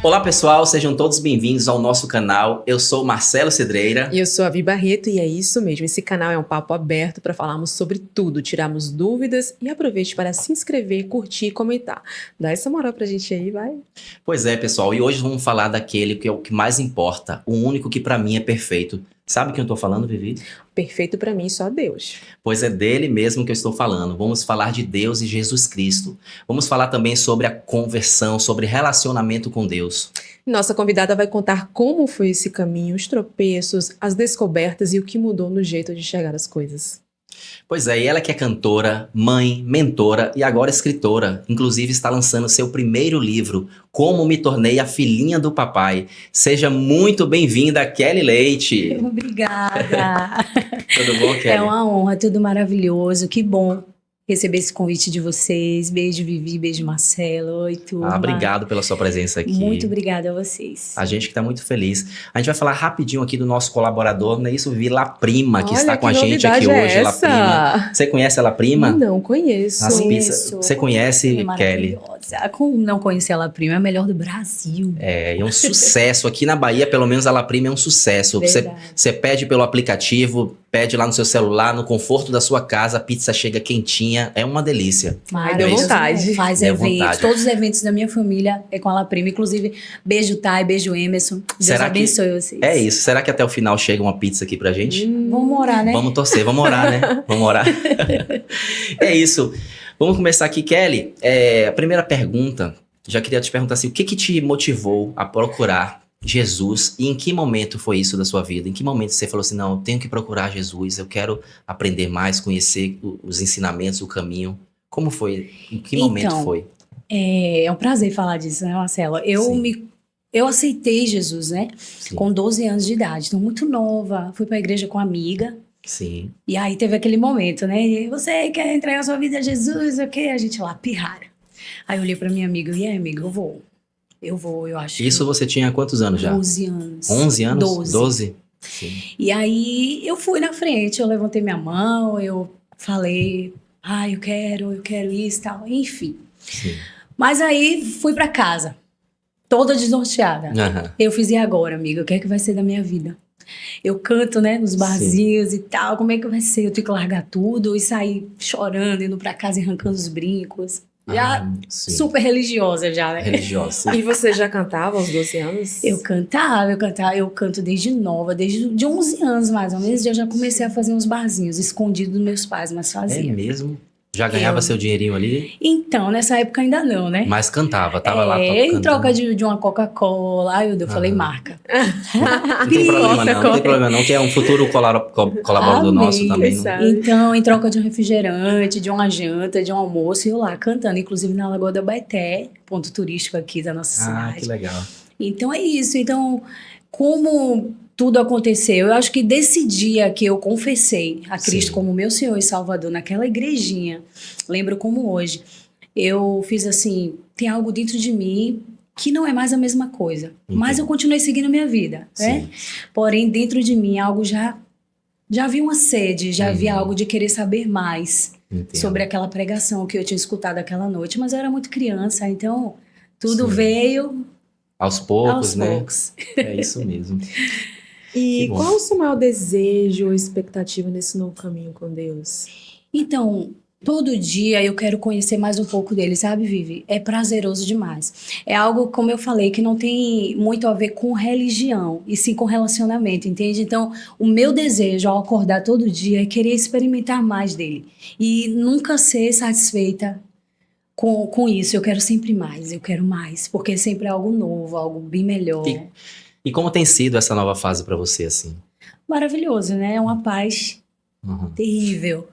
Olá pessoal, sejam todos bem-vindos ao nosso canal. Eu sou Marcelo Cedreira. E eu sou a Vi Barreto e é isso mesmo, esse canal é um papo aberto para falarmos sobre tudo, tirarmos dúvidas e aproveite para se inscrever, curtir e comentar. Dá essa moral pra gente aí, vai. Pois é, pessoal, e hoje vamos falar daquele que é o que mais importa, o único que pra mim é perfeito. Sabe quem eu tô falando, Vivi? Perfeito pra mim, só Deus. Pois é dele mesmo que eu estou falando. Vamos falar de Deus e Jesus Cristo. Vamos falar também sobre a conversão, sobre relacionamento com Deus. Nossa convidada vai contar como foi esse caminho, os tropeços, as descobertas e o que mudou no jeito de chegar às coisas. Pois é, e ela que é cantora, mãe, mentora e agora escritora. Inclusive está lançando seu primeiro livro, Como Me Tornei a Filhinha do Papai. Seja muito bem-vinda, Kelly Leite. Obrigada. Tudo bom, Kelly? É uma honra, tudo maravilhoso. Que bom receber esse convite de vocês. Beijo, Vivi, beijo, Marcelo. Oi, turma. Obrigado pela sua presença aqui. Muito obrigada a vocês. A gente que está muito feliz. A gente vai falar rapidinho aqui do nosso colaborador, não é isso, Vivi La Prima, que Olha, está com a que gente aqui novidade é hoje. La essa? Prima. Você conhece a La Prima? Não conheço. As Conheço. pizzas. Você conhece, É Kelly? maravilhosa. Como não conhecer ela prima, é a melhor do Brasil. É um sucesso. Aqui na Bahia, pelo menos, a La Prima é um sucesso. Verdade. Você pede pelo aplicativo, pede lá no seu celular, no conforto da sua casa, a pizza chega quentinha. É uma delícia. Ai, deu vontade. Faz Deu eventos. vontade. Todos os eventos da minha família é com a La Prima. Inclusive, beijo, Thay, beijo, Emerson. Deus Será que- abençoe vocês. É isso. Será que até o final chega uma pizza aqui pra gente? Vamos morar, né? Vamos torcer, vamos orar, né? Vamos orar. É isso. Vamos começar aqui, Kelly. A primeira pergunta, já queria te perguntar assim, o que que te motivou a procurar Jesus e em que momento foi isso da sua vida? Em que momento você falou assim, não, eu tenho que procurar Jesus, eu quero aprender mais, conhecer os ensinamentos, o caminho. Como foi? Em que momento Então, foi? É um prazer falar disso, né, Marcelo? Sim. Eu aceitei Jesus, né? Sim. Com 12 anos de idade. Então, muito nova. Fui pra igreja com uma amiga. Sim. E aí teve aquele momento, né? E você quer entregar sua vida a Jesus? O quê? A gente lá, pirralha. Aí eu olhei pra minha amiga. E aí, amiga, eu vou. Eu acho Isso você tinha quantos anos já? 12 anos. 11 anos? 12. 12? Sim. E aí eu fui na frente, eu levantei minha mão, eu falei, eu quero isso e tal. Enfim. Sim. Mas aí fui pra casa, toda desnorteada. Aham. Eu fiz, e agora, amiga? O que é que vai ser da minha vida? Eu canto, né, nos barzinhos e tal. Como é que vai ser? Eu tenho que largar tudo e sair chorando, indo pra casa e arrancando os brincos. Já Sim. super religiosa já, né? Religiosa. E você já cantava aos 12 anos? Eu canto desde nova, desde de 11 anos mais ou menos. Eu já comecei a fazer uns barzinhos escondidos dos meus pais, mas É fazia. mesmo? Já ganhava seu dinheirinho ali? Então, nessa época ainda não, né? Mas cantava, tava lá Em cantando. troca de uma Coca-Cola. Aí eu falei marca. Não tem problema não, tem problema não, que é um futuro colaborador Amém. nosso também. Não? Sabe? Então, em troca de um refrigerante, de uma janta, de um almoço, eu lá cantando, inclusive na Lagoa da Baeté, ponto turístico aqui da nossa Ah, cidade. que legal. Então é isso. Então, como tudo aconteceu, eu acho que desse dia que eu confessei a Cristo Sim. como como meu Senhor e Salvador naquela igrejinha, lembro como hoje, eu fiz assim, tem algo dentro de mim que não é mais a mesma coisa, mas Entendi. eu continuei seguindo minha vida, né? Sim. Porém, dentro de mim algo já havia uma sede, já havia Uhum. algo de querer saber mais Entendo. sobre aquela pregação que eu tinha escutado aquela noite, mas eu era muito criança, então tudo Sim. veio Aos poucos, aos né? poucos. É isso mesmo. E Que bom. qual o seu maior desejo ou expectativa nesse novo caminho com Deus? Então, todo dia eu quero conhecer mais um pouco dele, sabe, Vivi? É prazeroso demais. É algo, como eu falei, que não tem muito a ver com religião, e sim com relacionamento, entende? Então, o meu desejo ao acordar todo dia é querer experimentar mais dele. E nunca ser satisfeita com isso. Eu quero sempre mais, eu quero mais. Porque sempre é algo novo, algo bem melhor. E como tem sido essa nova fase pra você, assim? Maravilhoso, né? É uma paz Uhum. terrível,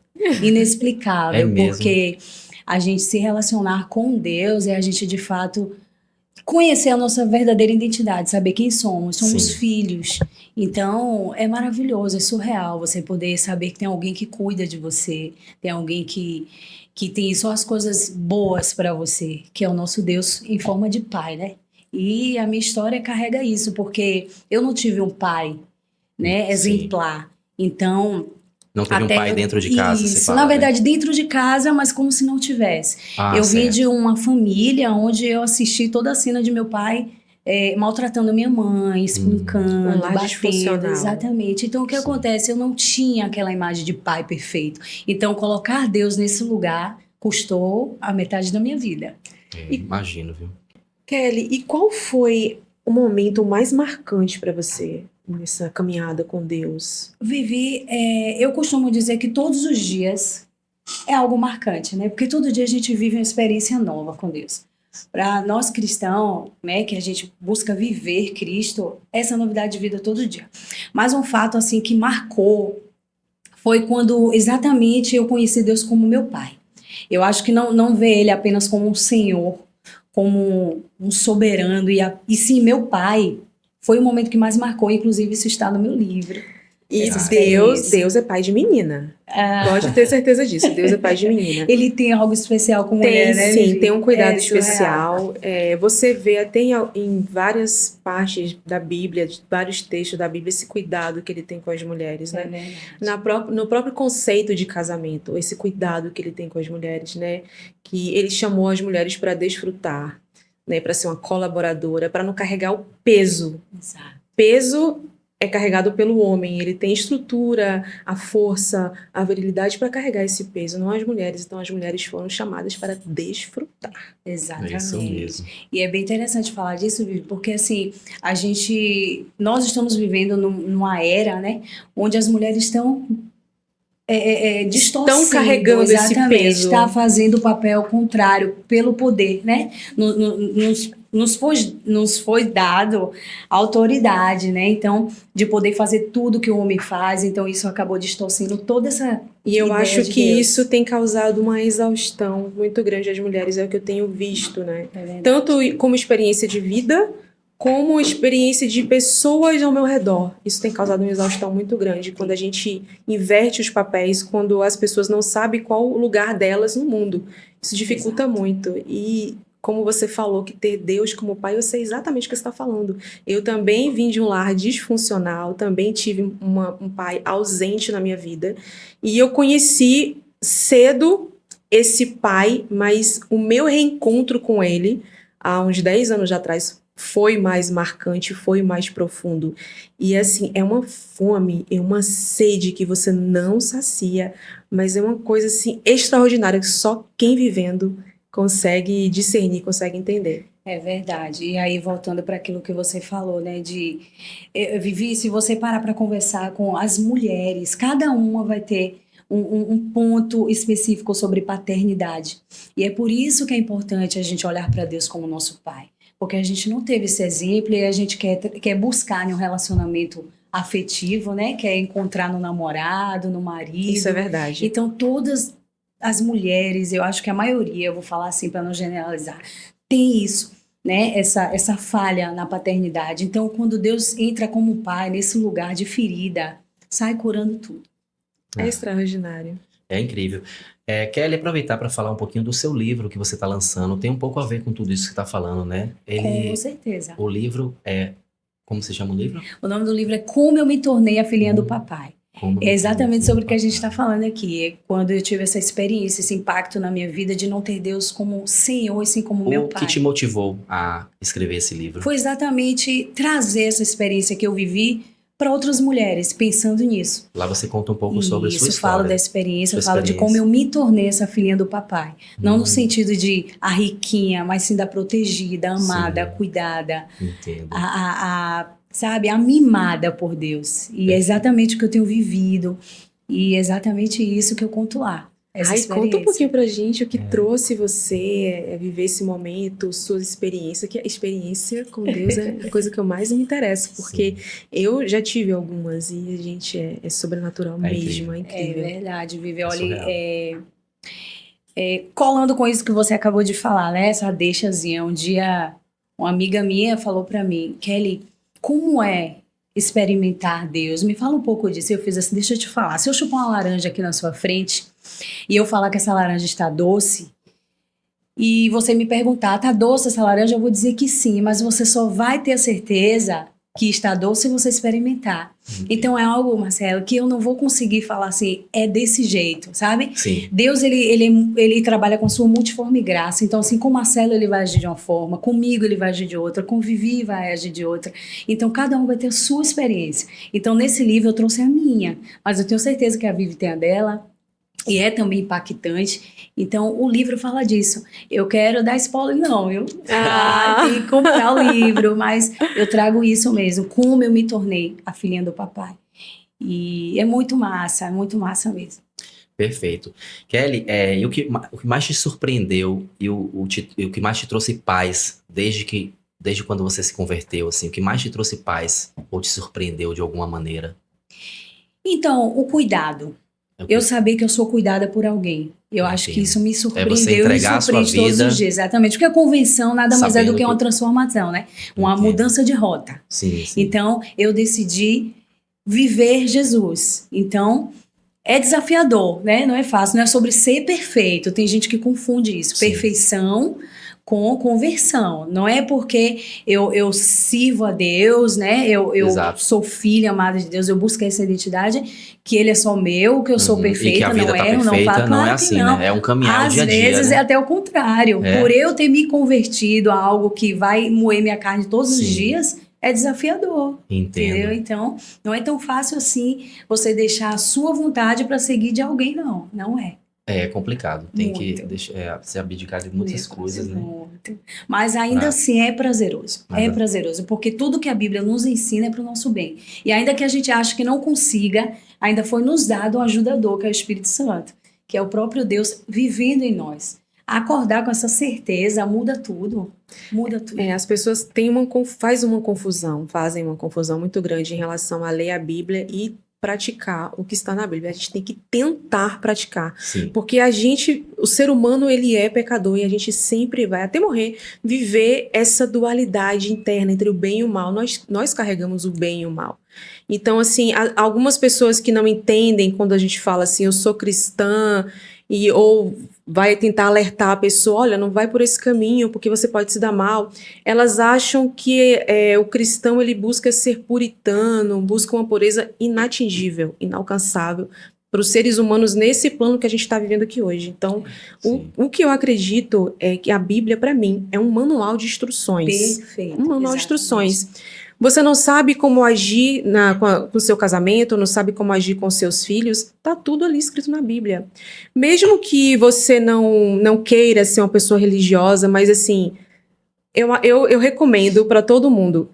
inexplicável, É mesmo. porque a gente se relacionar com Deus é a gente de fato conhecer a nossa verdadeira identidade, saber quem somos Sim. filhos. Então é maravilhoso, é surreal você poder saber que tem alguém que cuida de você, tem alguém que tem só as coisas boas para você, que é o nosso Deus em forma de pai, né? E a minha história carrega isso, porque eu não tive um pai, né, Sim. exemplar. Então, Não teve um até pai dentro de casa, isso, você fala, na né? verdade, dentro de casa, mas como se não tivesse. Ah, Eu vim certo. de uma família onde eu assisti toda a cena de meu pai maltratando minha mãe, espancando, Um lar batendo. disfuncional. Exatamente. Então, o que Sim. acontece? Eu não tinha aquela imagem de pai perfeito. Então, colocar Deus nesse lugar custou a metade da minha vida. Imagino, viu? Kelly, e qual foi o momento mais marcante para você nessa caminhada com Deus? Vivi, eu costumo dizer que todos os dias é algo marcante, né? Porque todo dia a gente vive uma experiência nova com Deus. Para nós cristãos, né, que a gente busca viver Cristo, essa novidade de vida todo dia. Mas um fato assim que marcou foi quando exatamente eu conheci Deus como meu pai. Eu acho que não ver ele apenas como um senhor, como um soberano, e sim meu pai, foi o momento que mais marcou, inclusive isso está no meu livro. E Essa experiência. Deus é pai de menina. Pode ter certeza disso. Deus é pai de menina. Ele tem algo especial com Tem, mulher, né, sim, Vivi? tem um cuidado É surreal. especial. Você vê até em várias partes da Bíblia, vários textos da Bíblia, esse cuidado que ele tem com as mulheres, É né? verdade. No próprio conceito de casamento, esse cuidado que ele tem com as mulheres, né? Que ele chamou as mulheres para desfrutar, né? Para ser uma colaboradora, para não carregar o peso. Exato. Peso é carregado pelo homem, ele tem estrutura, a força, a virilidade para carregar esse peso, não as mulheres. Então as mulheres foram chamadas para desfrutar. É Exatamente. isso mesmo. E é bem interessante falar disso, Vivi, porque assim, nós estamos vivendo numa era, né, onde as mulheres estão distorcendo, Estão carregando esse exatamente, peso. está fazendo o papel contrário pelo poder, né? Nos foi dado autoridade, né? Então, de poder fazer tudo que o homem faz, então isso acabou distorcendo toda essa E eu ideia acho de que Deus. isso tem causado uma exaustão muito grande às mulheres, é o que eu tenho visto, né? É verdade. Tanto como experiência de vida, como experiência de pessoas ao meu redor. Isso tem causado uma exaustão muito grande quando a gente inverte os papéis, quando as pessoas não sabem qual o lugar delas no mundo. Isso dificulta muito. E como você falou, que ter Deus como pai, eu sei exatamente o que você está falando. Eu também vim de um lar disfuncional, também tive um pai ausente na minha vida. E eu conheci cedo esse pai, mas o meu reencontro com ele, há uns 10 anos atrás, foi mais marcante, foi mais profundo. E assim, é uma fome, é uma sede que você não sacia, mas é uma coisa assim extraordinária que só quem vivendo consegue discernir, consegue entender. É verdade. E aí, voltando para aquilo que você falou, né, Vivi, se você parar para conversar com as mulheres, cada uma vai ter um ponto específico sobre paternidade. E é por isso que é importante a gente olhar para Deus como nosso pai. Porque a gente não teve esse exemplo e a gente quer buscar um relacionamento afetivo, né? Quer encontrar no namorado, no marido. Isso é verdade. Então, todas as mulheres, eu acho que a maioria, eu vou falar assim para não generalizar, tem isso, né? Essa falha na paternidade. Então, quando Deus entra como pai nesse lugar de ferida, sai curando tudo. É extraordinário. É incrível. Kelly, aproveitar para falar um pouquinho do seu livro que você está lançando. Tem um pouco a ver com tudo isso que está falando, né? Com certeza. O livro como se chama o livro? O nome do livro é Como Eu Me Tornei a Filhinha do Papai. É exatamente sobre o que a gente está Papai. falando aqui. É quando eu tive essa experiência, esse impacto na minha vida de não ter Deus como Senhor e sim como meu O pai. que te motivou a escrever esse livro? Foi exatamente trazer essa experiência que eu vivi para outras mulheres, pensando nisso. Lá você conta um pouco sobre a sua Isso, história. falo da experiência, Sua falo de como eu me tornei essa filhinha do papai. Não no sentido de a riquinha, mas sim da protegida, amada, Sim. cuidada, Entendo. sabe, a mimada por Deus. E é exatamente o que eu tenho vivido. E é exatamente isso que eu conto lá. Essa Conta um experiência. pouquinho pra gente o que trouxe você a viver esse momento, sua experiência, que a experiência com Deus é a coisa que eu mais me interesso, porque eu já tive algumas e a gente é sobrenatural mesmo, é É incrível. verdade, Vivi. É Olha, surreal. colando com isso que você acabou de falar, né? Essa deixazinha. Um dia, uma amiga minha falou pra mim, Kelly, como é experimentar Deus? Me fala um pouco disso. Eu fiz assim, deixa eu te falar. Se eu chupar uma laranja aqui na sua frente e eu falar que essa laranja está doce, e você me perguntar, tá doce essa laranja? Eu vou dizer que sim, mas você só vai ter a certeza que está doce você experimentar. Então é algo, Marcelo, que eu não vou conseguir falar assim, é desse jeito, sabe? Sim. Deus, ele trabalha com sua multiforme graça. Então, assim, com o Marcelo ele vai agir de uma forma, comigo ele vai agir de outra, com Vivi vai agir de outra. Então, cada um vai ter a sua experiência. Então, nesse livro eu trouxe a minha, mas eu tenho certeza que a Vivi tem a dela, e é também impactante. Então, o livro fala disso. Eu quero dar spoiler, não, viu? Tem que comprar o livro, mas eu trago isso mesmo, como eu me tornei a filhinha do papai. E é muito massa mesmo. Perfeito. Kelly, e o que mais te surpreendeu e o que mais te trouxe paz desde quando você se converteu, assim, o que mais te trouxe paz ou te surpreendeu de alguma maneira? Então, o cuidado. Eu saber que eu sou cuidada por alguém. Eu acho que isso me surpreendeu e me surpreende todos os dias. Exatamente, porque a convenção nada mais é do que uma transformação, né? Uma mudança de rota. Sim. Então, eu decidi viver Jesus. Então, é desafiador, né? Não é fácil, não é sobre ser perfeito. Tem gente que confunde isso. Sim. Perfeição com conversão. Não é porque eu sirvo a Deus, né? Eu sou filha amada de Deus, eu busco essa identidade, que ele é só meu, que eu sou perfeita, e que a vida não tá erro, perfeita, não faço, não é assim, não. né? É um caminhar dia a dia. Às vezes né? é até o contrário. Por eu ter me convertido a algo que vai moer minha carne todos os dias, é desafiador. Entendo. Entendeu? Então, não é tão fácil assim você deixar a sua vontade para seguir de alguém, não. Não é. É complicado, tem muito. que se abdicar de muitas coisas, né? Muito. Mas ainda assim é prazeroso. É prazeroso, porque tudo que a Bíblia nos ensina é para o nosso bem. E ainda que a gente ache que não consiga, ainda foi nos dado um ajudador, que é o Espírito Santo, que é o próprio Deus vivendo em nós. Acordar com essa certeza muda tudo. Muda tudo. As pessoas fazem uma confusão muito grande em relação a ler a Bíblia e praticar o que está na Bíblia. A gente tem que tentar praticar. Sim. Porque o ser humano, ele é pecador e a gente sempre vai, até morrer, viver essa dualidade interna entre o bem e o mal. Nós carregamos o bem e o mal. Então, assim, algumas pessoas que não entendem quando a gente fala assim, eu sou cristã, ou vai tentar alertar a pessoa, olha, não vai por esse caminho, porque você pode se dar mal. Elas acham que o cristão, ele busca ser puritano, busca uma pureza inatingível, inalcançável, para os seres humanos nesse plano que a gente está vivendo aqui hoje. Então, o que eu acredito é que a Bíblia, para mim, é um manual de instruções. Perfeito. Um manual exatamente. de instruções. Você não sabe como agir com o seu casamento, não sabe como agir com seus filhos, tá tudo ali escrito na Bíblia. Mesmo que você não queira ser uma pessoa religiosa, mas assim, eu recomendo para todo mundo,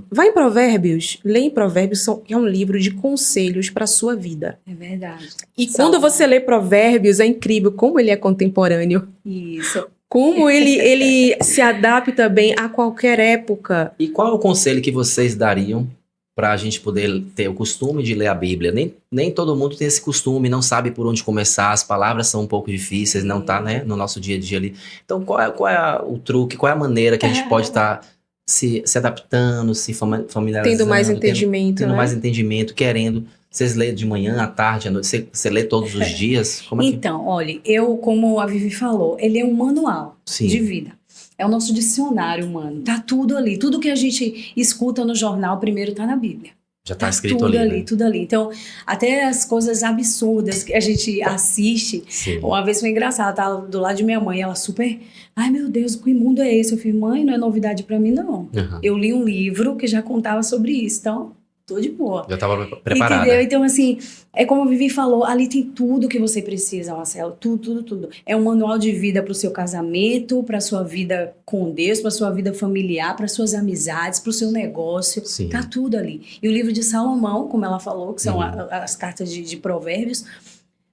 vai em Provérbios, lê em Provérbios, que é um livro de conselhos para a sua vida. É verdade. E quando você lê Provérbios, é incrível como ele é contemporâneo. Isso. Como ele se adapta bem a qualquer época. E qual é o conselho que vocês dariam para a gente poder ter o costume de ler a Bíblia? Nem todo mundo tem esse costume, não sabe por onde começar, as palavras são um pouco difíceis, não tá, né, no nosso dia a dia ali. Então, qual é o truque, qual é a maneira que a gente pode estar se adaptando, se familiarizando? Tendo mais entendimento, tendo né? mais entendimento, querendo. Vocês lêem de manhã, à tarde, à noite? Você lê todos os dias? Como é que... Então, olha, como a Vivi falou, ele é um manual de vida. É o nosso dicionário humano. Tá tudo ali. Tudo que a gente escuta no jornal, primeiro tá na Bíblia. Já tá escrito tudo ali, né? Tudo ali. Então, até as coisas absurdas que a gente assiste. Sim. Uma vez foi engraçado, ela tava do lado de minha mãe, ela super... Ai, meu Deus, que imundo é esse? Eu falei, mãe, não é novidade pra mim, não. Uhum. Eu li um livro que já contava sobre isso, então... Tô de boa. Já tava preparada. Entendeu? Então, assim, é como a Vivi falou, ali tem tudo que você precisa, Marcelo. Tudo. É um manual de vida pro seu casamento, pra sua vida com Deus, pra sua vida familiar, para suas amizades, pro seu negócio. Sim. Tá tudo ali. E o livro de Salomão, como ela falou, que são as cartas de Provérbios,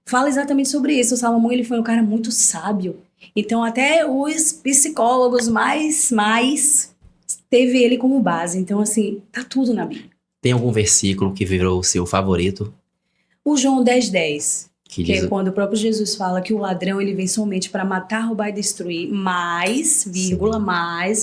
fala exatamente sobre isso. O Salomão, ele foi um cara muito sábio. Então, até os psicólogos mais teve ele como base. Então, assim, tá tudo na Bíblia. Tem algum versículo que virou o seu favorito? O João 10:10, Que que diz... é quando o próprio Jesus fala que o ladrão ele vem somente para matar, roubar e destruir, mas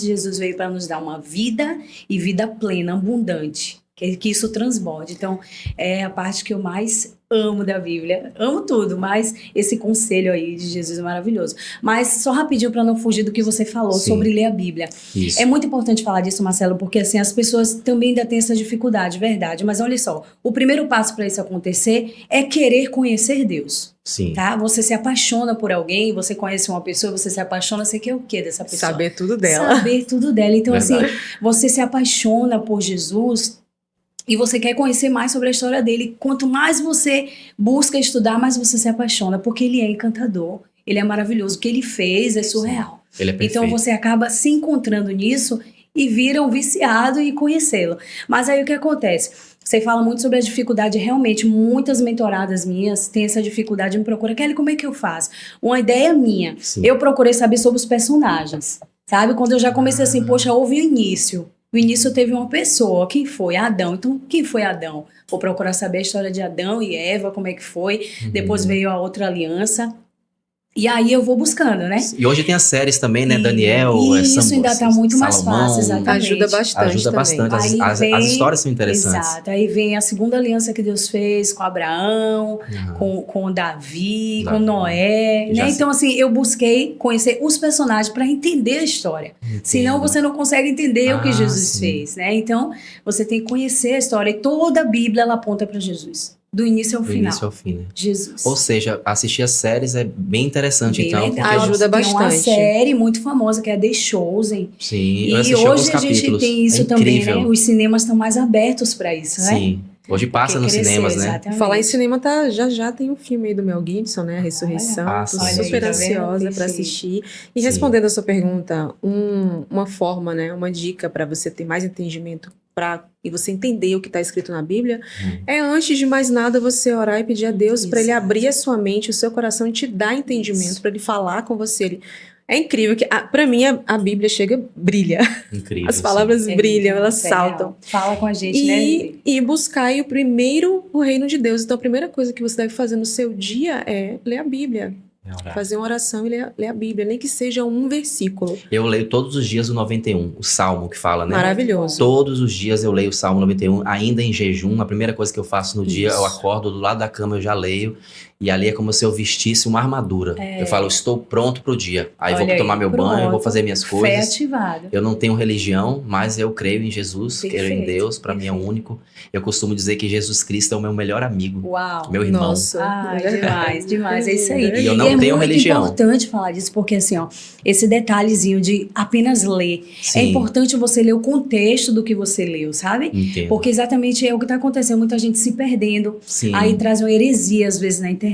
Jesus veio para nos dar uma vida e vida plena, abundante, que isso transborde. Então, é a parte que eu mais amo da Bíblia. Amo tudo, mas esse conselho aí de Jesus é maravilhoso. Mas só rapidinho para não fugir do que você falou sobre ler a Bíblia. Isso. É muito importante falar disso, Marcelo, porque assim, as pessoas também ainda têm essa dificuldade, verdade. Mas olha só, o primeiro passo para isso acontecer é querer conhecer Deus. Sim. Tá? Você se apaixona por alguém, você conhece uma pessoa, você se apaixona, você quer o quê dessa pessoa? Saber tudo dela. Saber tudo dela. Então, Verdade. assim, você se apaixona por Jesus e você quer conhecer mais sobre a história dele. Quanto mais você busca estudar, mais você se apaixona, porque ele é encantador, ele é maravilhoso. O que ele fez é surreal. Ele é perfeito. Então, você acaba se encontrando nisso e vira um viciado e conhecê-lo. Mas aí o que acontece? Você fala muito sobre a dificuldade, realmente, muitas mentoradas minhas têm essa dificuldade, me procuram. Kelly, como é que eu faço? Uma ideia minha, Sim. eu procurei saber sobre os personagens, sabe? Quando eu já comecei assim, poxa, houve o início. O início teve uma pessoa, quem foi? Adão. Então, quem foi Adão? Vou procurar saber a história de Adão e Eva, como é que foi. Depois veio a outra aliança. E aí eu vou buscando, né? E hoje tem as séries também, né? E Daniel, isso ainda tá muito mais fácil, exatamente. Ajuda bastante. Ajuda também. bastante. Aí As vem- histórias são interessantes. Exato. Aí vem a segunda aliança que Deus fez com Abraão, Uhum. com Davi, com Davi. Noé, Já né? sei. Então, assim, eu busquei conhecer os personagens para entender a história. Senão Entendo. você não consegue entender o que Ah, Jesus sim. fez, né? Então, você tem que conhecer a história. E toda a Bíblia, ela aponta para Jesus. Do início ao Do final. início ao fim, né? Jesus. Ou seja, assistir as séries é bem interessante, Bem então. legal. Porque Ajuda Tem uma bastante. série muito famosa que é The Chosen. Sim, eu E assisti alguns hoje a gente capítulos. tem isso É também, incrível. né? Os cinemas estão mais abertos para isso, né? Sim. Hoje passa Porque nos cresceu, cinemas, né? exatamente. Falar em cinema, já tem um filme aí do Mel Gibson, né? A Ressurreição. Olha. Tô Olha aí, super tá vendo? ansiosa para Perfeito. assistir. E Sim. respondendo a sua pergunta, uma forma, né? Uma dica para você ter mais entendimento e você entender o que está escrito na Bíblia, é antes de mais nada você orar e pedir a Deus para ele Exato. abrir a sua mente, o seu coração e te dar entendimento, para ele falar com você. É incrível que, para mim, a Bíblia brilha. Incrível. As palavras É, brilham, elas isso é real. saltam. Fala com a gente, né? E buscar aí o reino de Deus. Então, a primeira coisa que você deve fazer no seu dia é ler a Bíblia. É orar. Fazer uma oração e ler a Bíblia, nem que seja um versículo. Eu leio todos os dias o 91, o Salmo que fala, né? Maravilhoso. Todos os dias eu leio o Salmo 91, ainda em jejum. A primeira coisa que eu faço no dia, Isso. eu acordo do lado da cama, eu já leio. E ali é como se eu vestisse uma armadura. Eu falo, estou pronto pro dia. Aí Olha vou tomar meu banho, pronto. vou fazer minhas Fé coisas. ativada. Eu não tenho religião, mas eu creio em Jesus, creio em Perfeito, Deus, para mim é o único. Eu costumo dizer que Jesus Cristo é o meu melhor amigo, Uau. meu irmão. Nossa. Ah, demais, demais. É isso aí. E eu não tenho é muito religião. importante falar disso, porque assim, ó, esse detalhezinho de apenas ler. Sim, É importante você ler o contexto do que você leu, sabe? entendo. Porque exatamente é o que está acontecendo, muita gente se perdendo. Sim, Aí traz uma heresia, às vezes, na internet.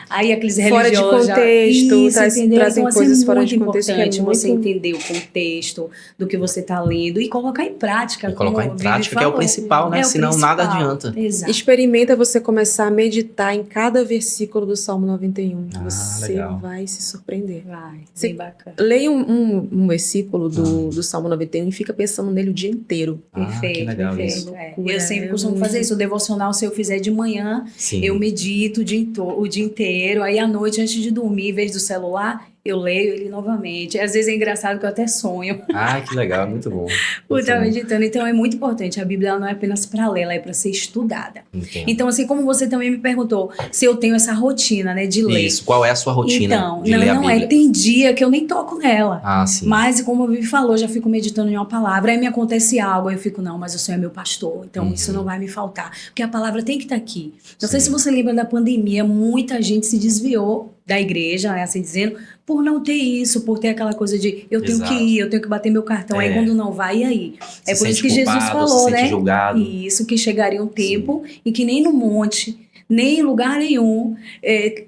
Aí aqueles Fora de religiosos contexto, entendeu? trazem Então, assim, coisas é fora muito de contexto que é importante você muito- entender o contexto do que você está lendo e colocar em prática. E colocar como em o Vivi prática, que é o falou. principal, né? É o Senão nada principal. adianta. Exato. Experimenta você começar a meditar em cada versículo do Salmo 91. Ah, Você legal. vai se surpreender. Vai, Você- bem bacana. Leia um versículo do Salmo 91 e fica pensando nele o dia inteiro. Ah, que Perfeito, legal perfeito. isso. É. Loucura, Eu sempre é costumo muito- fazer isso. O devocional, se eu fizer de manhã, Sim. eu medito o dia inteiro. Aí à noite, antes de dormir, em vez do celular, eu leio ele novamente. Às vezes é engraçado que eu até sonho Ah, que legal, muito bom. por Muito estar bom. meditando. Então é muito importante. A Bíblia ela não é apenas para ler, ela é para ser estudada. Entendo. Então, assim como você também me perguntou se eu tenho essa rotina, né, de ler. Isso, qual é a sua rotina Então, de não, ler a não Bíblia? é. Tem dia que eu nem toco nela. Ah, sim. Mas, como o Vivi falou, já fico meditando em uma palavra, aí me acontece algo, aí eu fico, não, mas o Senhor é meu pastor, então Uhum. isso não vai me faltar. Porque a palavra tem que estar aqui. Não sei Sim. se você lembra da pandemia, muita gente se desviou da igreja, né, assim dizendo, por não ter isso, por ter aquela coisa de eu tenho Exato. que ir, eu tenho que bater meu cartão, aí É. quando não vai, e aí? É Se por isso sente que Jesus culpado, falou, se sente né? julgado. Isso, que chegaria um tempo em que nem no monte, nem em lugar nenhum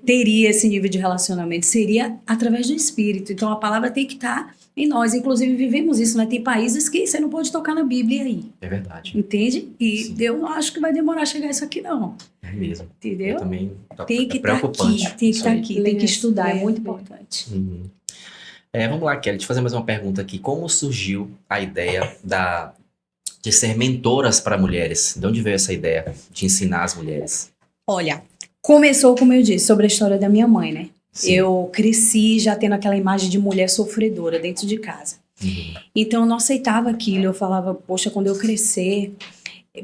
teria esse nível de relacionamento. Seria através do Espírito. Então a palavra tem que estar em nós. Inclusive vivemos isso, né? Tem países que você não pode tocar na Bíblia aí. É verdade. Entende? E Sim. eu não acho que vai demorar a chegar isso aqui, não. É mesmo. Entendeu? Eu também. Tem que é estar preocupante. aqui, tem que isso estar aí. aqui, tem que estudar, é muito Sim. importante. Uhum. Vamos lá, Kelly, deixa eu fazer mais uma pergunta aqui. Como surgiu a ideia de ser mentoras para mulheres? De onde veio essa ideia de ensinar as mulheres? Olha, começou, como eu disse, sobre a história da minha mãe, né? Sim. Eu cresci já tendo aquela imagem de mulher sofredora dentro de casa. Uhum. Então eu não aceitava aquilo, eu falava, poxa, quando eu crescer,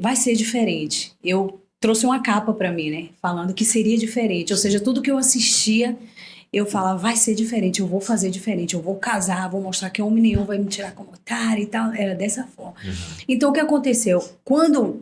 vai ser diferente. Eu trouxe uma capa para mim, né? Falando que seria diferente. Ou seja, tudo que eu assistia, eu falava, vai ser diferente, eu vou fazer diferente, eu vou casar, vou mostrar que homem nenhum vai me tirar como otário e tal. Era dessa forma. Então, o que aconteceu? Quando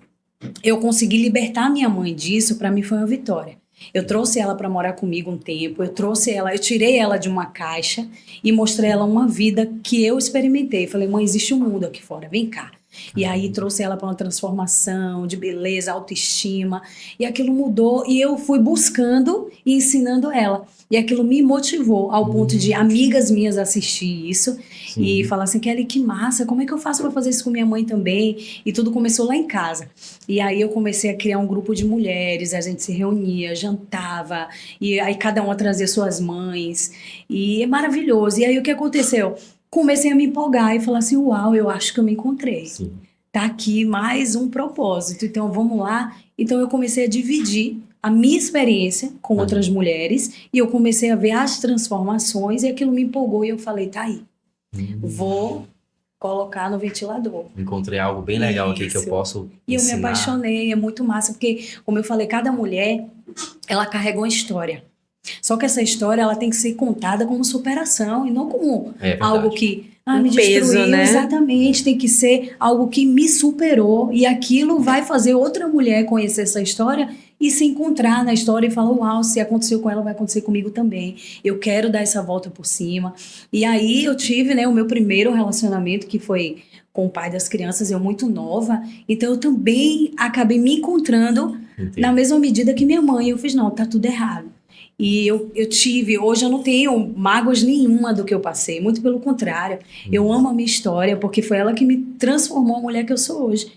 eu consegui libertar minha mãe disso, para mim foi uma vitória. Eu trouxe ela para morar comigo um tempo, eu tirei ela de uma caixa e mostrei ela uma vida que eu experimentei. Falei, mãe, existe um mundo aqui fora, vem cá. E aí trouxe ela para uma transformação de beleza, autoestima, e aquilo mudou e eu fui buscando e ensinando ela. E aquilo me motivou ao ponto de amigas minhas assistir isso e falar assim, Kelly, que massa, como é que eu faço para fazer isso com minha mãe também? E tudo começou lá em casa. E aí eu comecei a criar um grupo de mulheres, a gente se reunia, jantava, e aí cada uma trazia suas mães, e é maravilhoso. E aí o que aconteceu? Comecei a me empolgar e falar assim, uau, eu acho que eu me encontrei. Sim. Tá aqui mais um propósito, então vamos lá. Então eu comecei a dividir a minha experiência com outras mulheres e eu comecei a ver as transformações e aquilo me empolgou e eu falei, tá aí, vou colocar no ventilador. Encontrei algo bem legal aqui que eu posso E eu me ensinar. apaixonei, é muito massa, porque, como eu falei, cada mulher, ela carrega uma história. Só que essa história, ela tem que ser contada como superação e não como algo que me peso, destruiu. né? Exatamente, tem que ser algo que me superou e aquilo vai fazer outra mulher conhecer essa história e se encontrar na história e falar, uau, se aconteceu com ela, vai acontecer comigo também. Eu quero dar essa volta por cima. E aí eu tive, né, o meu primeiro relacionamento, que foi com o pai das crianças, eu muito nova. Então eu também acabei me encontrando na mesma medida que minha mãe. Eu fiz, não, tá tudo errado. E eu tive, hoje eu não tenho mágoas nenhuma do que eu passei, muito pelo contrário, eu amo a minha história, porque foi ela que me transformou a mulher que eu sou hoje.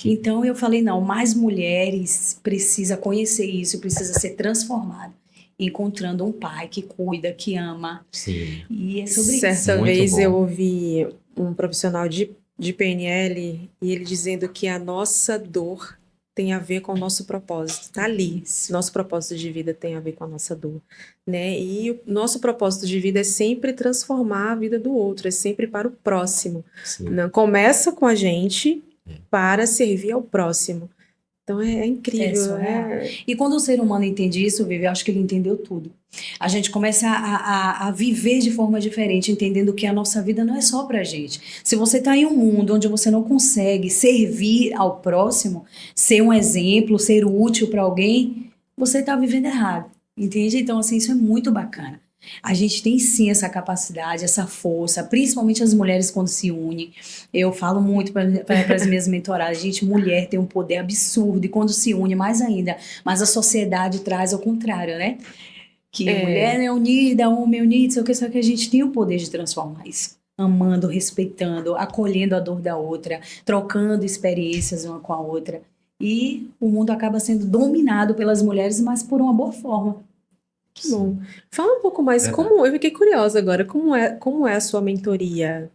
Então eu falei, não, mais mulheres precisam conhecer isso, precisa ser transformada, encontrando um pai que cuida, que ama. Sim. E é sobre isso. Certa Muito vez bom. eu ouvi um profissional de PNL e ele dizendo que a nossa dor tem a ver com o nosso propósito, tá ali. Nosso propósito de vida tem a ver com a nossa dor, né? E o nosso propósito de vida é sempre transformar a vida do outro, é sempre para o próximo. Sim. Não começa com a gente para servir ao próximo. Então é incrível, né? E quando o ser humano entende isso, Vivi, eu acho que ele entendeu tudo. A gente começa a viver de forma diferente, entendendo que a nossa vida não é só pra gente. Se você tá em um mundo onde você não consegue servir ao próximo, ser um exemplo, ser útil para alguém, você tá vivendo errado, entende? Então, assim, isso é muito bacana. A gente tem sim essa capacidade, essa força, principalmente as mulheres quando se unem. Eu falo muito para as minhas mentoradas, gente, mulher tem um poder absurdo e quando se une mais ainda, mas a sociedade traz ao contrário, né? Que mulher é unida, homem é unido, só que a gente tem o poder de transformar isso. Amando, respeitando, acolhendo a dor da outra, trocando experiências uma com a outra. E o mundo acaba sendo dominado pelas mulheres, mas por uma boa forma. Que bom. Fala um pouco mais, eu fiquei curiosa agora, como é a sua mentoria?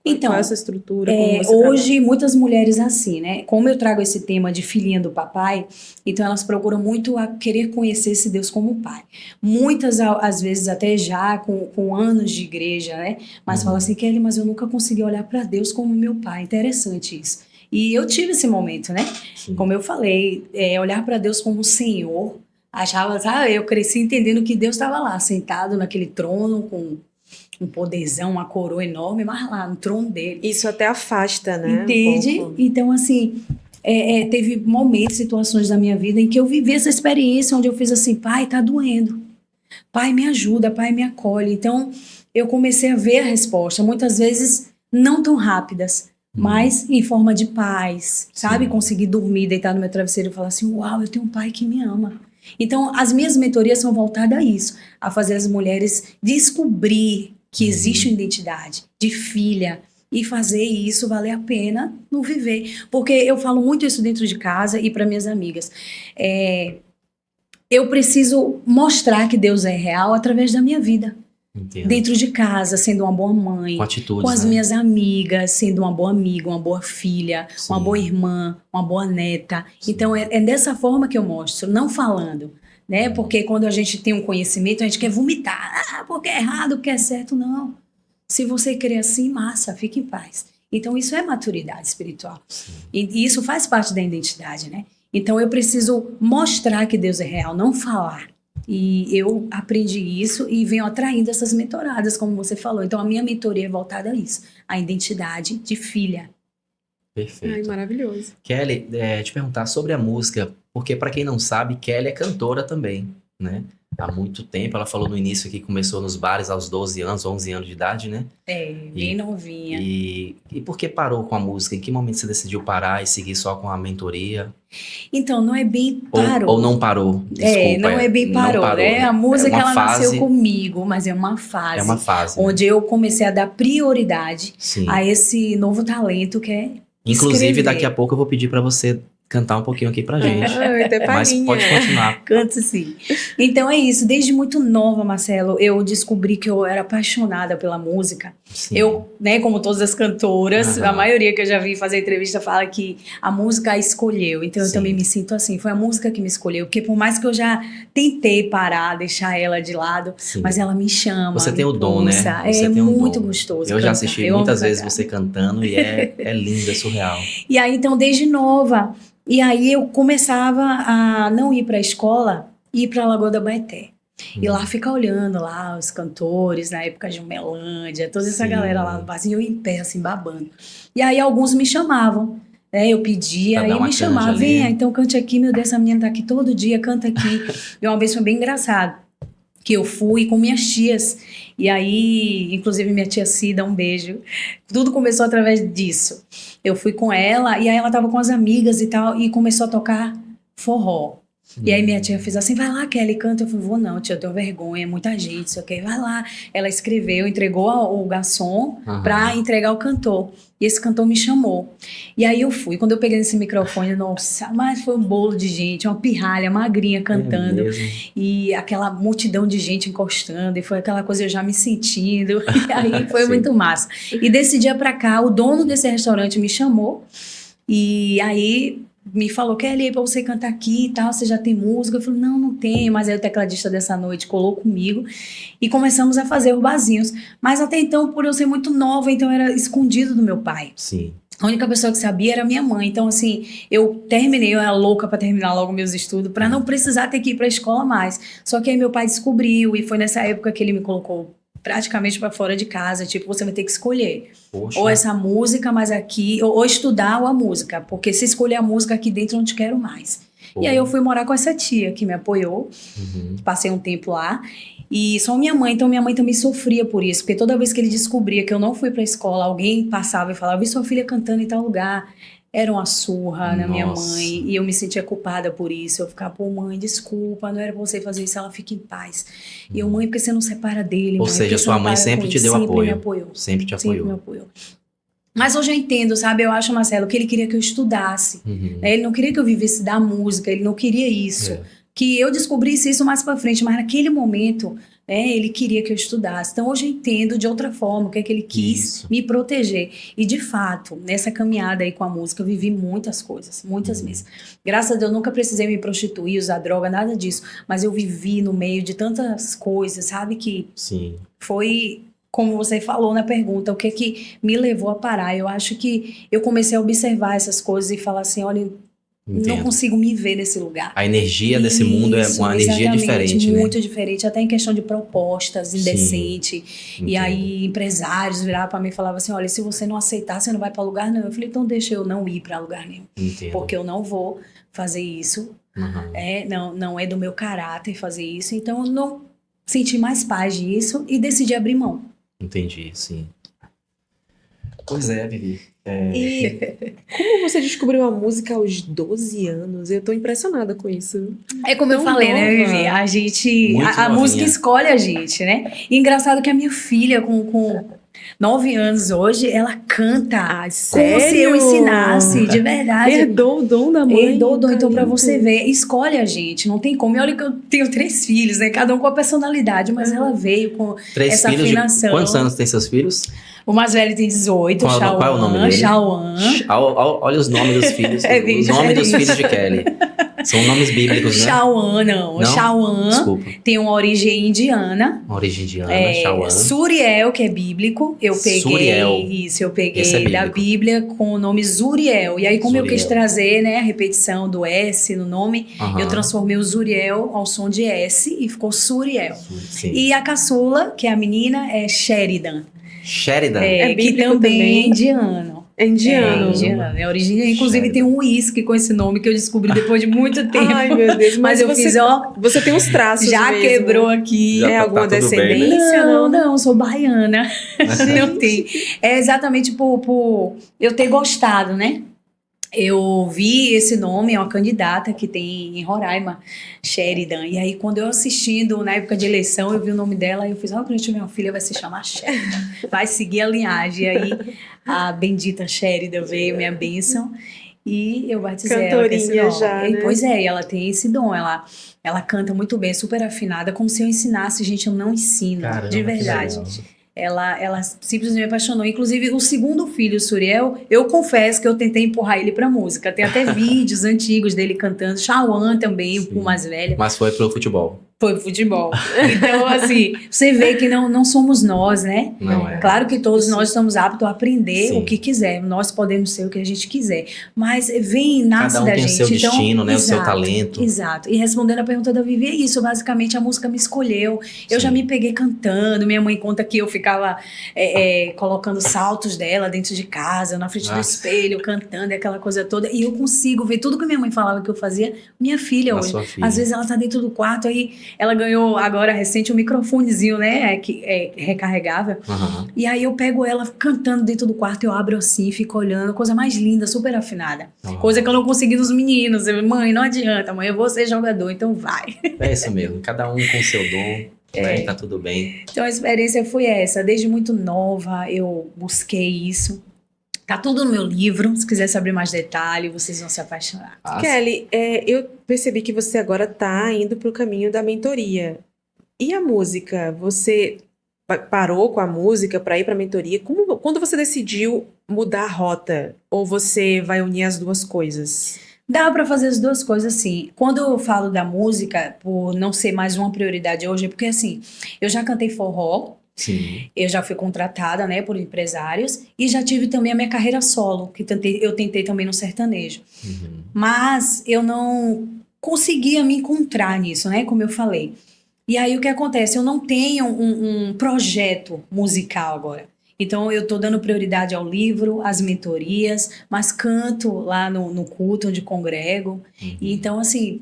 Então, qual é essa estrutura? Como você hoje muitas mulheres assim, né? Como eu trago esse tema de filhinha do papai, então elas procuram muito a querer conhecer esse Deus como pai. Muitas, às vezes, até já com anos de igreja, né? Mas falam assim, Kelly, mas eu nunca consegui olhar para Deus como meu pai. Interessante isso. E eu tive esse momento, né? Sim. Como eu falei, olhar para Deus como Senhor. Achava, eu cresci entendendo que Deus estava lá, sentado naquele trono com um poderzão, uma coroa enorme, mas lá no trono dele. Isso até afasta, né? Entende? Então, assim, teve momentos, situações da minha vida em que eu vivi essa experiência onde eu fiz assim, pai, tá doendo. Pai, me ajuda, pai, me acolhe. Então, eu comecei a ver a resposta, muitas vezes não tão rápidas, mas em forma de paz, sabe? Conseguir dormir, deitar no meu travesseiro e falar assim, uau, eu tenho um pai que me ama. Então, as minhas mentorias são voltadas a isso, a fazer as mulheres descobrir que existe uma identidade de filha e fazer isso valer a pena no viver. Porque eu falo muito isso dentro de casa e para minhas amigas. Eu preciso mostrar que Deus é real através da minha vida. Entendo. Dentro de casa, sendo uma boa mãe, com atitudes, com as né? minhas amigas, sendo uma boa amiga, uma boa filha, uma boa irmã, uma boa neta. Então, é dessa forma que eu mostro, não falando, né? Porque quando a gente tem um conhecimento, a gente quer vomitar. Porque é errado, porque é certo. Não. Se você crer assim, massa, fique em paz. Então, isso é maturidade espiritual. E isso faz parte da identidade, né? Então, eu preciso mostrar que Deus é real, não falar. E eu aprendi isso e venho atraindo essas mentoradas, como você falou. Então, a minha mentoria é voltada a isso, a identidade de filha. Perfeito. Ai, maravilhoso. Kelly, te perguntar sobre a música, porque para quem não sabe, Kelly é cantora também, né? Há muito tempo, ela falou no início que começou nos bares aos 12 anos, 11 anos de idade, né? Bem novinha. E por que parou com a música? Em que momento você decidiu parar e seguir só com a mentoria? Então, não é bem parou. Ou não parou? Desculpa, não é bem parou, né? A música, ela nasceu comigo, mas é uma fase. É uma fase. Onde eu comecei a dar prioridade Sim. a esse novo talento que é Inclusive, escrever. daqui a pouco eu vou pedir para você cantar um pouquinho aqui pra gente. Até Mas palhinha. pode continuar. Canto sim. Então é isso. Desde muito nova, Marcelo, eu descobri que eu era apaixonada pela música. Sim. Eu, né, como todas as cantoras, Aham. a maioria que eu já vi fazer entrevista fala que a música a escolheu. Então eu Sim. também me sinto assim. Foi a música que me escolheu. Porque por mais que eu já tentei parar, deixar ela de lado, Sim. mas ela me chama. Você me tem o dom, né? impulsa. Você É tem um muito dom. gostoso. Eu já cantar. assisti Eu amo muitas vezes cantar. você cantando e é lindo, é surreal. E aí, então, desde nova. E aí eu começava a não ir para a escola e ir para a Lagoa da Baeté. E lá ficar olhando lá os cantores, na época de Melândia, toda essa Sim. galera lá no barzinho, eu em pé, assim, babando. E aí alguns me chamavam, né? Eu pedia, Pra aí dar uma me canja chamavam, ali. vem, então cante aqui, meu Deus, essa menina tá aqui todo dia, canta aqui. E uma vez foi bem engraçado, que eu fui com minhas tias. E aí, inclusive minha tia Cida, um beijo. Tudo começou através disso. Eu fui com ela, e aí ela tava com as amigas e tal, e começou a tocar forró. E aí minha tia fez assim, vai lá, Kelly, canta. Eu falei, vou não, tia, eu tenho vergonha, muita gente, isso aqui, vai lá. Ela escreveu, entregou o garçom Aham. pra entregar ao cantor. E esse cantor me chamou. E aí eu fui, quando eu peguei esse microfone, nossa, mas foi um bolo de gente, uma pirralha magrinha cantando. É mesmo. E aquela multidão de gente encostando, e foi aquela coisa eu já me sentindo, e aí foi Sim. muito massa. E desse dia pra cá, o dono desse restaurante me chamou, e aí me falou, Kelly, pra você cantar aqui e tal, você já tem música? Eu falei, não tenho, mas aí o tecladista dessa noite colou comigo, e começamos a fazer os barzinhos. Mas até então, por eu ser muito nova, então era escondido do meu pai. Sim. A única pessoa que sabia era minha mãe. Então, assim, eu era louca pra terminar logo meus estudos, pra não precisar ter que ir pra escola mais. Só que aí meu pai descobriu, e foi nessa época que ele me colocou praticamente pra fora de casa. Tipo, você vai ter que escolher. Poxa. Ou essa música, mas aqui... Ou estudar ou a música. Porque se escolher a música aqui dentro, eu não te quero mais. Pô. E aí eu fui morar com essa tia que me apoiou. Uhum. Passei um tempo lá. E só minha mãe, então minha mãe também sofria por isso, porque toda vez que ele descobria que eu não fui pra escola, alguém passava e falava, vi sua filha cantando em tal lugar. Era uma surra na minha Nossa. mãe, e eu me sentia culpada por isso. Eu ficava, pô, mãe, desculpa, não era pra você fazer isso, ela fica em paz. E eu, mãe, porque você não separa dele? Ou mãe? seja, Porque você sua não mãe para com sempre te isso?" deu Sempre apoio. me apoiou. Sempre te Sempre me apoiou. apoiou. Mas hoje eu entendo, sabe? Eu acho, Marcelo, que ele queria que eu estudasse. Uhum. Né? Ele não queria que eu vivesse da música, ele não queria isso. É. Que eu descobrisse isso mais pra frente, mas naquele momento, né, ele queria que eu estudasse. Então hoje eu entendo de outra forma o que é que ele quis Isso. me proteger. E de fato, nessa caminhada aí com a música, eu vivi muitas coisas, muitas mesmo. Graças a Deus, eu nunca precisei me prostituir, usar droga, nada disso. Mas eu vivi no meio de tantas coisas, sabe? Que Sim. foi, como você falou na pergunta, o que é que me levou a parar. Eu acho que eu comecei a observar essas coisas e falar assim, olha, não Entendo. consigo me ver nesse lugar. A energia desse mundo é Isso, uma energia exatamente, diferente, né? muito diferente, até em questão de propostas, Sim, indecente. E Entendo. aí empresários viravam pra mim e falavam assim, olha, se você não aceitar, você não vai pra lugar nenhum. Eu falei, então deixa eu não ir pra lugar nenhum, Entendo. porque eu não vou fazer isso, Uhum. não é do meu caráter fazer isso, então eu não senti mais paz disso e decidi abrir mão. Entendi, sim. Pois é, Vivi. E como você descobriu a música aos 12 anos? Eu tô impressionada com isso. É como eu Tão falei, né, nova. Vivi? A gente. Muito A novinha. música escolhe a gente, né? E engraçado que a minha filha, com 9 anos hoje, ela canta Ah, como se eu sério? ensinasse, de verdade. Herdou o dom da mãe. Herdou o dom, então, pra talento. você ver, escolhe a gente, não tem como. E olha que eu tenho 3 filhos, né? Cada um com a personalidade, mas ela veio com 3 essa filhos afinação. Quantos anos tem seus filhos? O mais velho tem 18, Qual é o nome dele? Chauan. Olha os nomes dos filhos. É bem o nome dos diferente. filhos de Kelly. São nomes bíblicos, né? Chauã, não. Não? Chauã Desculpa. tem uma origem indiana. Uma origem indiana, Chauã. Suriel, que é bíblico. Eu peguei Suriel. isso, eu peguei Esse é da bíblico. Bíblia com o nome Zuriel. E aí, como eu quis Zuriel. trazer, né, a repetição do S no nome, Aham. eu transformei o Zuriel ao som de S e ficou Suriel. Sim. E a caçula, que é a menina, é Sheridan. Sheridan. É que bíblico também é também. indiano. É indiano. É indiano. É original. Inclusive Sheridan. tem um uísque com esse nome que eu descobri depois de muito tempo. Ai, meu Deus. Mas eu você, fiz, ó, você tem uns traços já mesmo. quebrou aqui. Já É tá alguma tudo bem, né? descendência? Não, sou baiana. Não tem. É exatamente por eu ter gostado, né? Eu vi esse nome, é uma candidata que tem em Roraima, Sheridan. E aí, quando eu assistindo, na época de eleição, eu vi o nome dela e eu fiz, gente, minha filha vai se chamar Sheridan. Vai seguir a linhagem. E aí, a bendita Sheridan veio, minha bênção. E eu batizei ela com esse Cantorinha nome. já, né? Pois é, e ela tem esse dom. Ela canta muito bem, super afinada, como se eu ensinasse. Gente, eu não ensino, Caramba, de que verdade. legal. Ela simplesmente me apaixonou. Inclusive, o segundo filho, o Suriel, eu confesso que eu tentei empurrar ele pra música. Tem até vídeos antigos dele cantando. Chauã também, Sim. o mais velho. Mas foi pro futebol. Foi futebol. Então, assim, você vê que não somos nós, né? Não é. Claro que todos nós estamos aptos a aprender Sim. o que quiser. Nós podemos ser o que a gente quiser. Mas vem, nasce Cada um da tem gente. o seu Então, destino, né? O seu exato, talento. Exato. E respondendo a pergunta da Vivi, é isso. Basicamente, a música me escolheu. Eu Sim. já me peguei cantando. Minha mãe conta que eu ficava colocando saltos dela dentro de casa, na frente do Nossa. espelho, cantando e aquela coisa toda. E eu consigo ver tudo que minha mãe falava que eu fazia. Minha filha Na hoje. sua filha. Às vezes ela tá dentro do quarto, aí ela ganhou agora recente um microfonezinho, né? Que é recarregável. Aham. E aí eu pego ela cantando dentro do quarto, eu abro assim, fico olhando, coisa mais linda, super afinada. Aham. Coisa que eu não consegui nos meninos. Mãe, não adianta, mãe, eu vou ser jogador, então vai. É isso mesmo. Cada um com o seu dom. Né? Tá tudo bem. Então a experiência foi essa. Desde muito nova eu busquei isso. Tá tudo no meu livro. Se quiser saber mais detalhe, vocês vão se apaixonar. Ah, Kelly, eu percebi que você agora tá indo pro caminho da mentoria. E a música? Você parou com a música para ir pra mentoria? Quando você decidiu mudar a rota? Ou você vai unir as duas coisas? Dá pra fazer as duas coisas, sim. Quando eu falo da música, por não ser mais uma prioridade hoje, é porque assim, eu já cantei forró, Sim. eu já fui contratada, né, por empresários, e já tive também a minha carreira solo, que eu tentei também no sertanejo. Uhum. Mas eu não conseguia me encontrar nisso, né, como eu falei. E aí o que acontece? Eu não tenho um projeto musical agora. Então eu tô dando prioridade ao livro, às mentorias, mas canto lá no culto onde congrego. Uhum. E então, assim,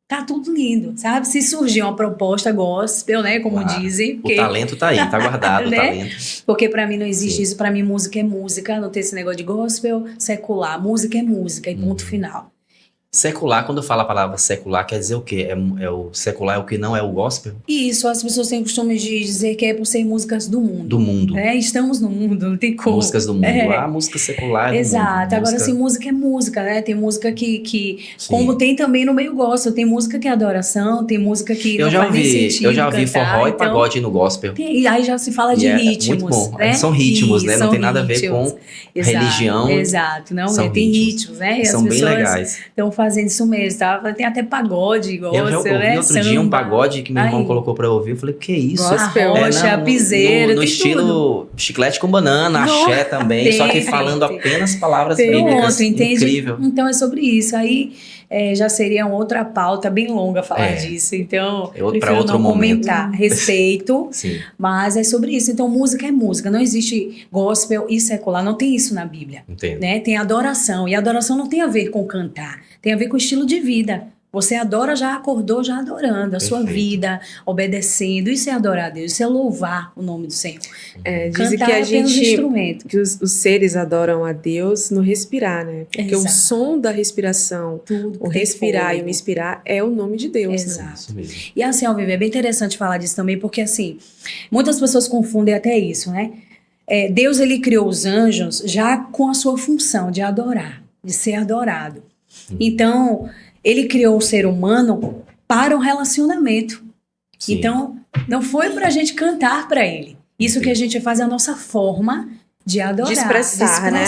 tá tudo lindo, sabe? Se surgir uma proposta gospel, né, como Claro. dizem, O talento tá aí, tá guardado o Né? talento. porque pra mim não existe Sim. isso. Pra mim música é música, não tem esse negócio de gospel, secular. Música é música e ponto Uhum. final. Secular, quando fala a palavra secular, quer dizer o quê? O secular é o que não é o gospel? E isso as pessoas têm costume de dizer que é por ser músicas do mundo. Do mundo. Estamos no mundo, não tem como. Músicas do mundo. É. Ah, música secular é do Exato, mundo. agora Música- assim, música é música, né? Tem música que Sim. como tem também no meio gospel, tem música que é adoração, tem música que Eu não já faz nem ouvi, sentido eu já ouvi cantar, forró e então, pagode no gospel. e aí já se fala de E é ritmos, muito bom. né? São ritmos, né? Não São tem nada a ver ritmos. com Exato, religião. Exato, não, São tem ritmos. ritmos, né? E as São bem pessoas legais. estão fazendo isso mesmo, tá? Tem até pagode, Eu já gospel, ouvi né? outro dia um Samba. pagode que meu irmão Aí. colocou pra eu ouvir. Eu falei, que isso? Gospel. Arrocha, não, piseiro, no tem estilo tudo. chiclete com banana, Nossa, axé também, tem, só que tem, falando tem. apenas palavras Tem. bíblicas. Pronto, entende? Incrível. Então é sobre isso. Aí já seria uma outra pauta bem longa falar É. disso. Então, É outro- pra prefiro outro não momento. comentar. Respeito, Sim. mas é sobre isso. Então, música é música. Não existe gospel e secular. Não tem isso na Bíblia. Entendo. Né? Tem adoração. E adoração não tem a ver com cantar. Tem a ver com estilo de vida. Você adora, já acordou, já adorando a sua Perfeito. vida, obedecendo. Isso é adorar a Deus, isso é louvar o nome do Senhor. Dizem Cantar que a é apenas um gente... instrumento. Que os seres adoram a Deus no respirar, né? Porque o Exato. som da respiração, Tudo o tem respirar e o fogo. inspirar é o nome de Deus, né? Exato. Isso mesmo. E assim, Alvive, é bem interessante falar disso também, porque assim, muitas pessoas confundem até isso, né? Deus, ele criou os anjos já com a sua função de adorar, de ser adorado. Então, ele criou o ser humano para um relacionamento. Sim. Então, não foi pra gente cantar pra ele. Isso que a gente faz é a nossa forma de adorar, De expressar, né?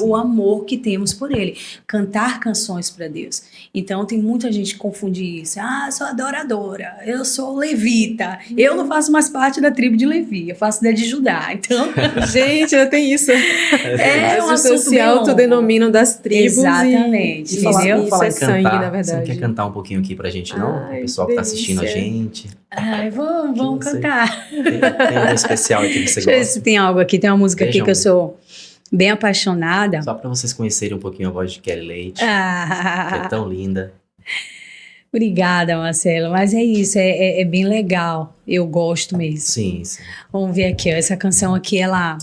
o amor que temos por Ele, cantar canções para Deus. Então tem muita gente que confunde isso. Ah, eu sou adoradora, eu sou levita, eu não faço mais parte da tribo de Levi, eu faço da de Judá. Então, Gente, ainda tem isso. é um As pessoas assunto se bem longo. autodenominam das tribos. Exatamente, E entendeu? isso Falar é em sangue, cantar, na você não verdade. quer cantar um pouquinho aqui pra gente, não? Ai, O pessoal que tá assistindo a delícia. gente. Ai, vamos Que você- cantar. Tem algum especial aí que você Deixa eu ver gosta? se tem algo aqui, tem uma música aqui Vejam. que eu sou bem apaixonada. Só pra vocês conhecerem um pouquinho a voz de Kelly Leite, que é Ah, tão linda. obrigada, Marcelo. Mas é isso, é bem legal. Eu gosto mesmo. Sim, sim. Vamos ver aqui, ó. Essa canção aqui, ela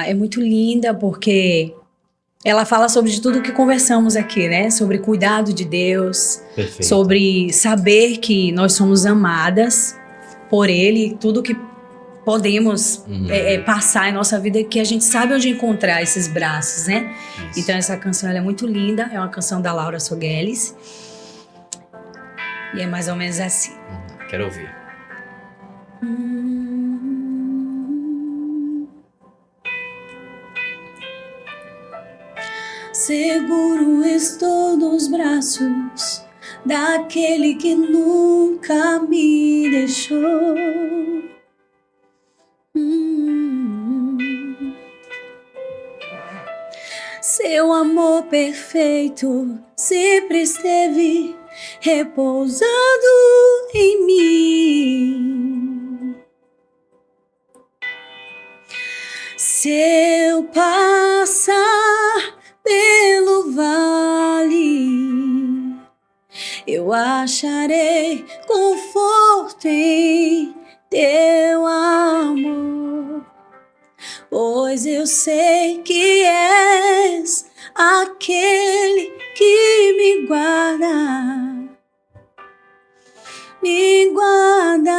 é muito linda porque ela fala sobre de tudo que conversamos aqui, né? Sobre cuidado de Deus, Perfeito. sobre saber que nós somos amadas por Ele, tudo que podemos Uhum. passar em nossa vida, que a gente sabe onde encontrar esses braços, né? Isso. Então essa canção ela é muito linda, é uma canção da Laura Sogueles e é mais ou menos assim. Quero ouvir. Seguro estou nos braços daquele que nunca me deixou. Seu amor perfeito sempre esteve repousado em mim. Se eu passar pelo vale, eu acharei conforto em teu amor, pois eu sei que és aquele que me guarda, me guardas.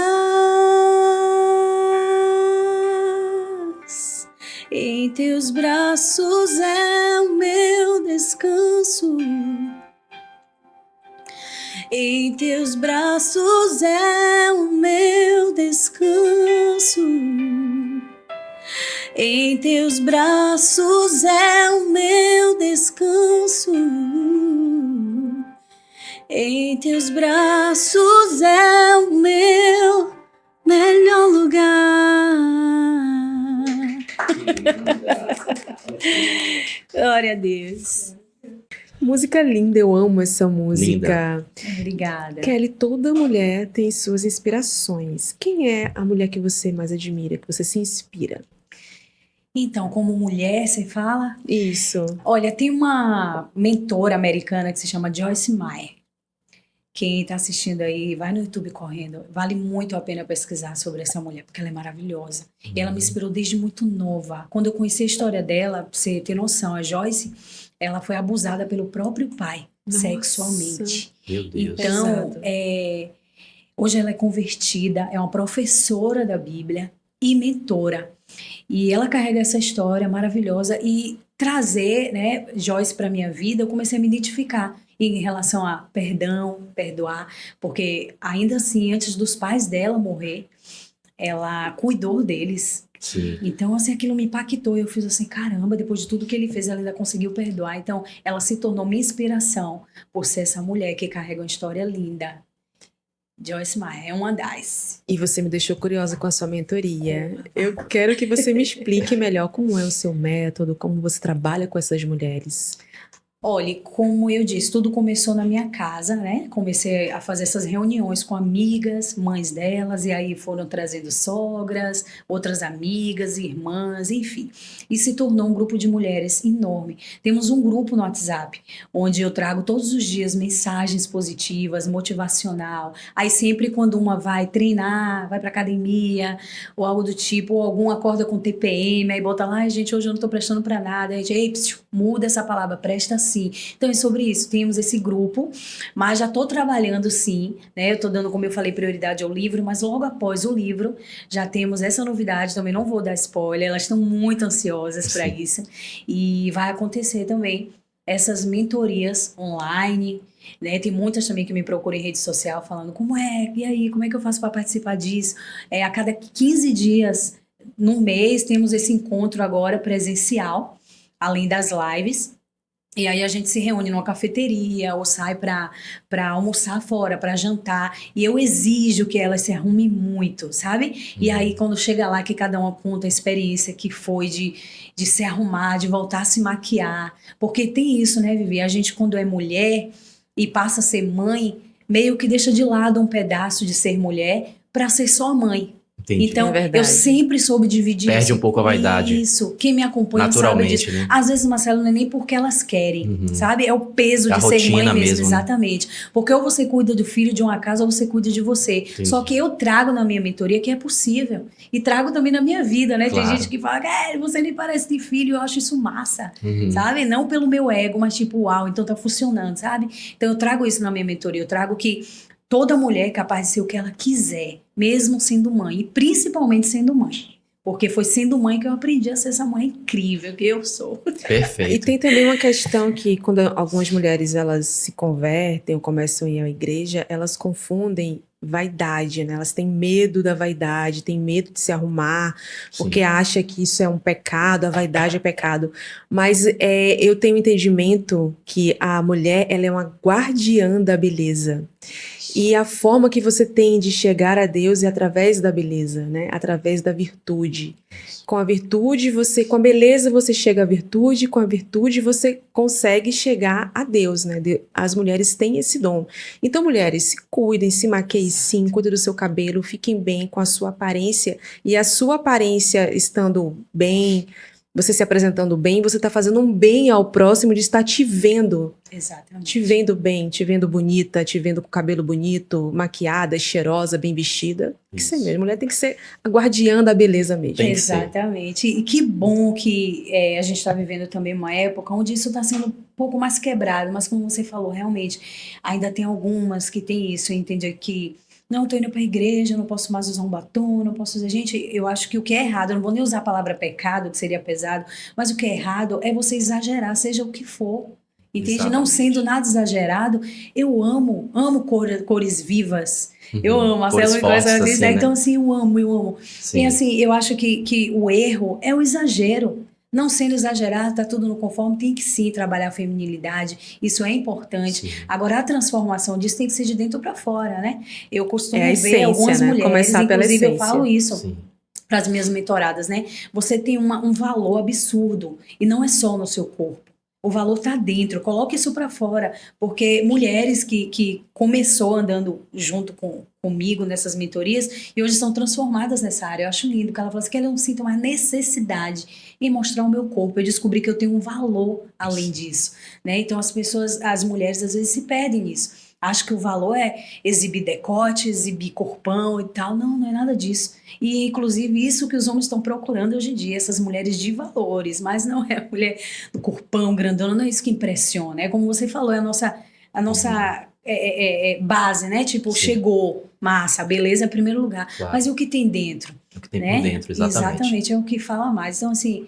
Em teus braços é o meu descanso. Em teus braços é o meu descanso. Em teus braços é o meu descanso. Em teus braços é o meu melhor lugar. Glória a Deus. Música linda, eu amo essa música. Obrigada. Kelly, toda mulher tem suas inspirações. Quem é a mulher que você mais admira, que você se inspira? Então, como mulher, você fala? Isso. Olha, tem uma mentora americana que se chama Joyce Meyer. Quem está assistindo aí, vai no YouTube correndo. Vale muito a pena pesquisar sobre essa mulher, porque ela é maravilhosa. E ela me inspirou desde muito nova. Quando eu conheci a história dela, pra você ter noção, a Joyce, ela foi abusada pelo próprio pai, Nossa. sexualmente. Meu Deus. Então, Pesado. hoje ela é convertida, é uma professora da Bíblia e mentora. E ela carrega essa história maravilhosa e trazer, né, Joyce para minha vida, eu comecei a me identificar em relação a perdão, perdoar, porque ainda assim, antes dos pais dela morrer, ela cuidou deles. Sim. Então, assim, aquilo me impactou. Eu fiz assim, caramba, depois de tudo que ele fez, ela ainda conseguiu perdoar. Então, ela se tornou minha inspiração por ser essa mulher que carrega uma história linda. Joyce Meyer é uma das. E você me deixou curiosa com a sua mentoria. Eu quero que você me explique melhor como é o seu método, como você trabalha com essas mulheres. Olha, como eu disse, tudo começou na minha casa, né? Comecei a fazer essas reuniões com amigas, mães delas, e aí foram trazendo sogras, outras amigas, irmãs, enfim. E se tornou um grupo de mulheres enorme. Temos um grupo no WhatsApp, onde eu trago todos os dias mensagens positivas, motivacional. Aí sempre quando uma vai treinar, vai pra academia, ou algo do tipo, ou algum acorda com TPM, aí bota lá, ai gente, hoje eu não tô prestando pra nada. Aí, ei, psiu, muda essa palavra, presta sim. Então é sobre isso, temos esse grupo, mas já estou trabalhando sim, né? Eu estou dando, como eu falei, prioridade ao livro, mas logo após o livro já temos essa novidade, também não vou dar spoiler, elas estão muito ansiosas para isso, e vai acontecer também essas mentorias online, né? Tem muitas também que me procuram em rede social falando como é, e aí, como é que eu faço para participar disso? A cada 15 dias no mês temos esse encontro agora presencial, além das lives. E aí a gente se reúne numa cafeteria ou sai para almoçar fora, para jantar. E eu exijo que elas se arrumem muito, sabe? E aí quando chega lá que cada uma conta a experiência que foi de se arrumar, de voltar a se maquiar. Porque tem isso, né, Vivi? A gente quando é mulher e passa a ser mãe, meio que deixa de lado um pedaço de ser mulher para ser só mãe. Entendi. Então, É verdade. eu sempre soube dividir Perde isso. um pouco a vaidade. Isso. Quem me acompanha sabe Naturalmente, disso. né? Às vezes, Marcelo, não é nem porque elas querem, Uhum. sabe? É o peso A de ser mãe rotina mesmo, mesmo, né? exatamente. Porque ou você cuida do filho de uma casa ou você cuida de você. Entendi. Só que eu trago na minha mentoria que é possível. E trago também na minha vida, né? Claro. Tem gente que fala, você nem parece ter filho, eu acho isso massa. Uhum. Sabe? Não pelo meu ego, mas tipo, uau, então tá funcionando, sabe? Então eu trago isso na minha mentoria, eu trago que toda mulher é capaz de ser o que ela quiser, mesmo sendo mãe, e principalmente sendo mãe. Porque foi sendo mãe que eu aprendi a ser essa mãe incrível que eu sou. E Perfeito. tem também uma questão que quando algumas mulheres elas se convertem ou começam a ir à igreja, elas confundem vaidade, né? Elas têm medo da vaidade, têm medo de se arrumar, porque acha que isso é um pecado, a vaidade é pecado. Mas eu tenho entendimento que a mulher ela é uma guardiã da beleza. E a forma que você tem de chegar a Deus é através da beleza, né? Através da virtude. Com a virtude, com a beleza você chega à virtude, com a virtude você consegue chegar a Deus, né? As mulheres têm esse dom. Então, mulheres, se cuidem, se maquiem sim, cuidem do seu cabelo, fiquem bem com a sua aparência. E a sua aparência estando bem, você se apresentando bem, você está fazendo um bem ao próximo de estar te vendo. Exatamente. Te vendo bem, te vendo bonita, te vendo com cabelo bonito, maquiada, cheirosa, bem vestida. Tem que ser mesmo. Mulher tem que ser a guardiã da beleza mesmo. Tem que ser. Exatamente. E que bom que a gente está vivendo também uma época onde isso está sendo um pouco mais quebrado. Mas como você falou, realmente, ainda tem algumas que tem isso. Entende que não, estou indo para a igreja, não posso mais usar um batom, não posso usar... Gente, eu acho que o que é errado, eu não vou nem usar a palavra pecado, que seria pesado, mas o que é errado é você exagerar, seja o que for. Entende? Exatamente. Não sendo nada exagerado, eu amo cores vivas. Eu amo, Marcelo Cores me conhece, fortes, ela diz, assim, né? né? Então assim, eu amo. Sim. E assim, eu acho que o erro é o exagero. Não sendo exagerado, tá tudo no conforme, tem que sim trabalhar a feminilidade, isso é importante. Sim. Agora, a transformação disso tem que ser de dentro para fora, né? Eu costumo É a ver essência, algumas né? mulheres, Começar pela inclusive eu essência. falo isso Sim. para as minhas mentoradas, né? Você tem um valor absurdo e não é só no seu corpo. O valor tá dentro, coloque isso para fora, porque mulheres que começou andando junto comigo nessas mentorias e hoje são transformadas nessa área. Eu acho lindo, que ela fala assim, que eu não sinto mais necessidade em mostrar o meu corpo. Eu descobri que eu tenho um valor além disso, né? Então as mulheres às vezes se perdem nisso. Acho que o valor é exibir decote, exibir corpão e tal. Não é nada disso. E, inclusive, isso que os homens estão procurando hoje em dia, essas mulheres de valores. Mas não é a mulher do corpão grandona, não é isso que impressiona. É como você falou, é a nossa base, né? Tipo, Sim. chegou, massa, beleza é primeiro lugar. Claro. Mas e o que tem dentro? O que tem Né? por dentro, exatamente. É o que fala mais. Então, assim...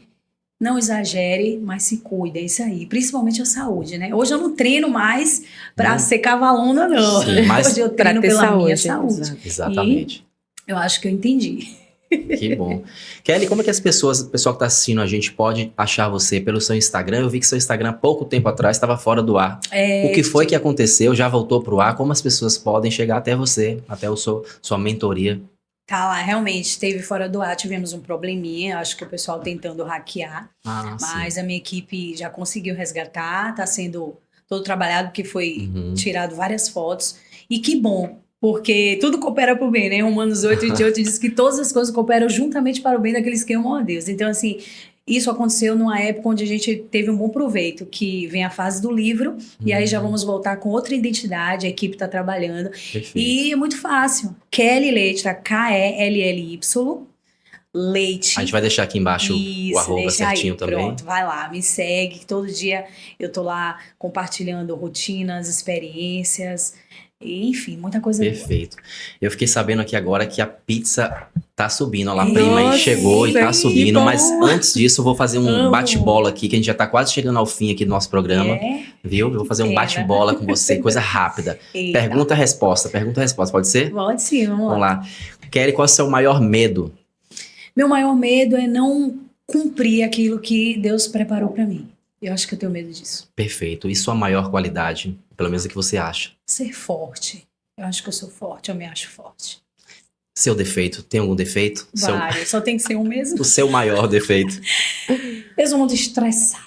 Não exagere, mas se cuida, é isso aí. Principalmente a saúde, né? Hoje eu não treino mais pra Não. ser cavalona, não. Sim, mas Hoje eu Pra treino ter pela minha saúde, saúde. Exatamente. Eu acho que eu entendi. Que bom. Kelly, como é que o pessoal que está assistindo a gente pode achar você pelo seu Instagram? Eu vi que seu Instagram, pouco tempo atrás, estava fora do ar. O que foi que aconteceu? Já voltou pro ar? Como as pessoas podem chegar até você, até sua mentoria? Tá lá, realmente, esteve fora do ar, tivemos um probleminha, acho que o pessoal tentando hackear, mas a minha equipe já conseguiu resgatar, tá sendo todo trabalhado, porque foi tirado várias fotos, e que bom, porque tudo coopera para o bem, né? Romanos 8:28 diz que todas as coisas cooperam juntamente para o bem daqueles que amam a Deus. Então, assim, isso aconteceu numa época onde a gente teve um bom proveito, que vem a fase do livro, e aí já vamos voltar com outra identidade, a equipe está trabalhando. Perfeito. E é muito fácil. Kelly Leite, tá? Kelly, Leite. A gente vai deixar aqui embaixo o arroba deixa certinho aí, também. Pronto, vai lá, me segue, que todo dia eu tô lá compartilhando rotinas, experiências, e, enfim, muita coisa boa. Perfeito. Eu fiquei sabendo aqui agora que a pizza tá subindo. Olha lá, a Nossa, prima aí chegou e tá que subindo. bom. Mas antes disso, eu vou fazer um Amo. bate-bola aqui, que a gente já tá quase chegando ao fim aqui do nosso programa. Viu? Eu vou fazer um Pena. bate-bola com você, coisa rápida. Eita. Pergunta-resposta, pode ser? Pode sim, vamos lá. Vamos lá. Kelly, qual é o seu maior medo? Meu maior medo é não cumprir aquilo que Deus preparou para mim. Eu acho que eu tenho medo disso. Perfeito. E sua maior qualidade, pelo menos o que você acha? Ser forte. Eu acho que eu sou forte, eu me acho forte. Seu defeito, tem algum defeito? Vários, só tem que ser um mesmo. O seu maior defeito? Eu sou muito estressada.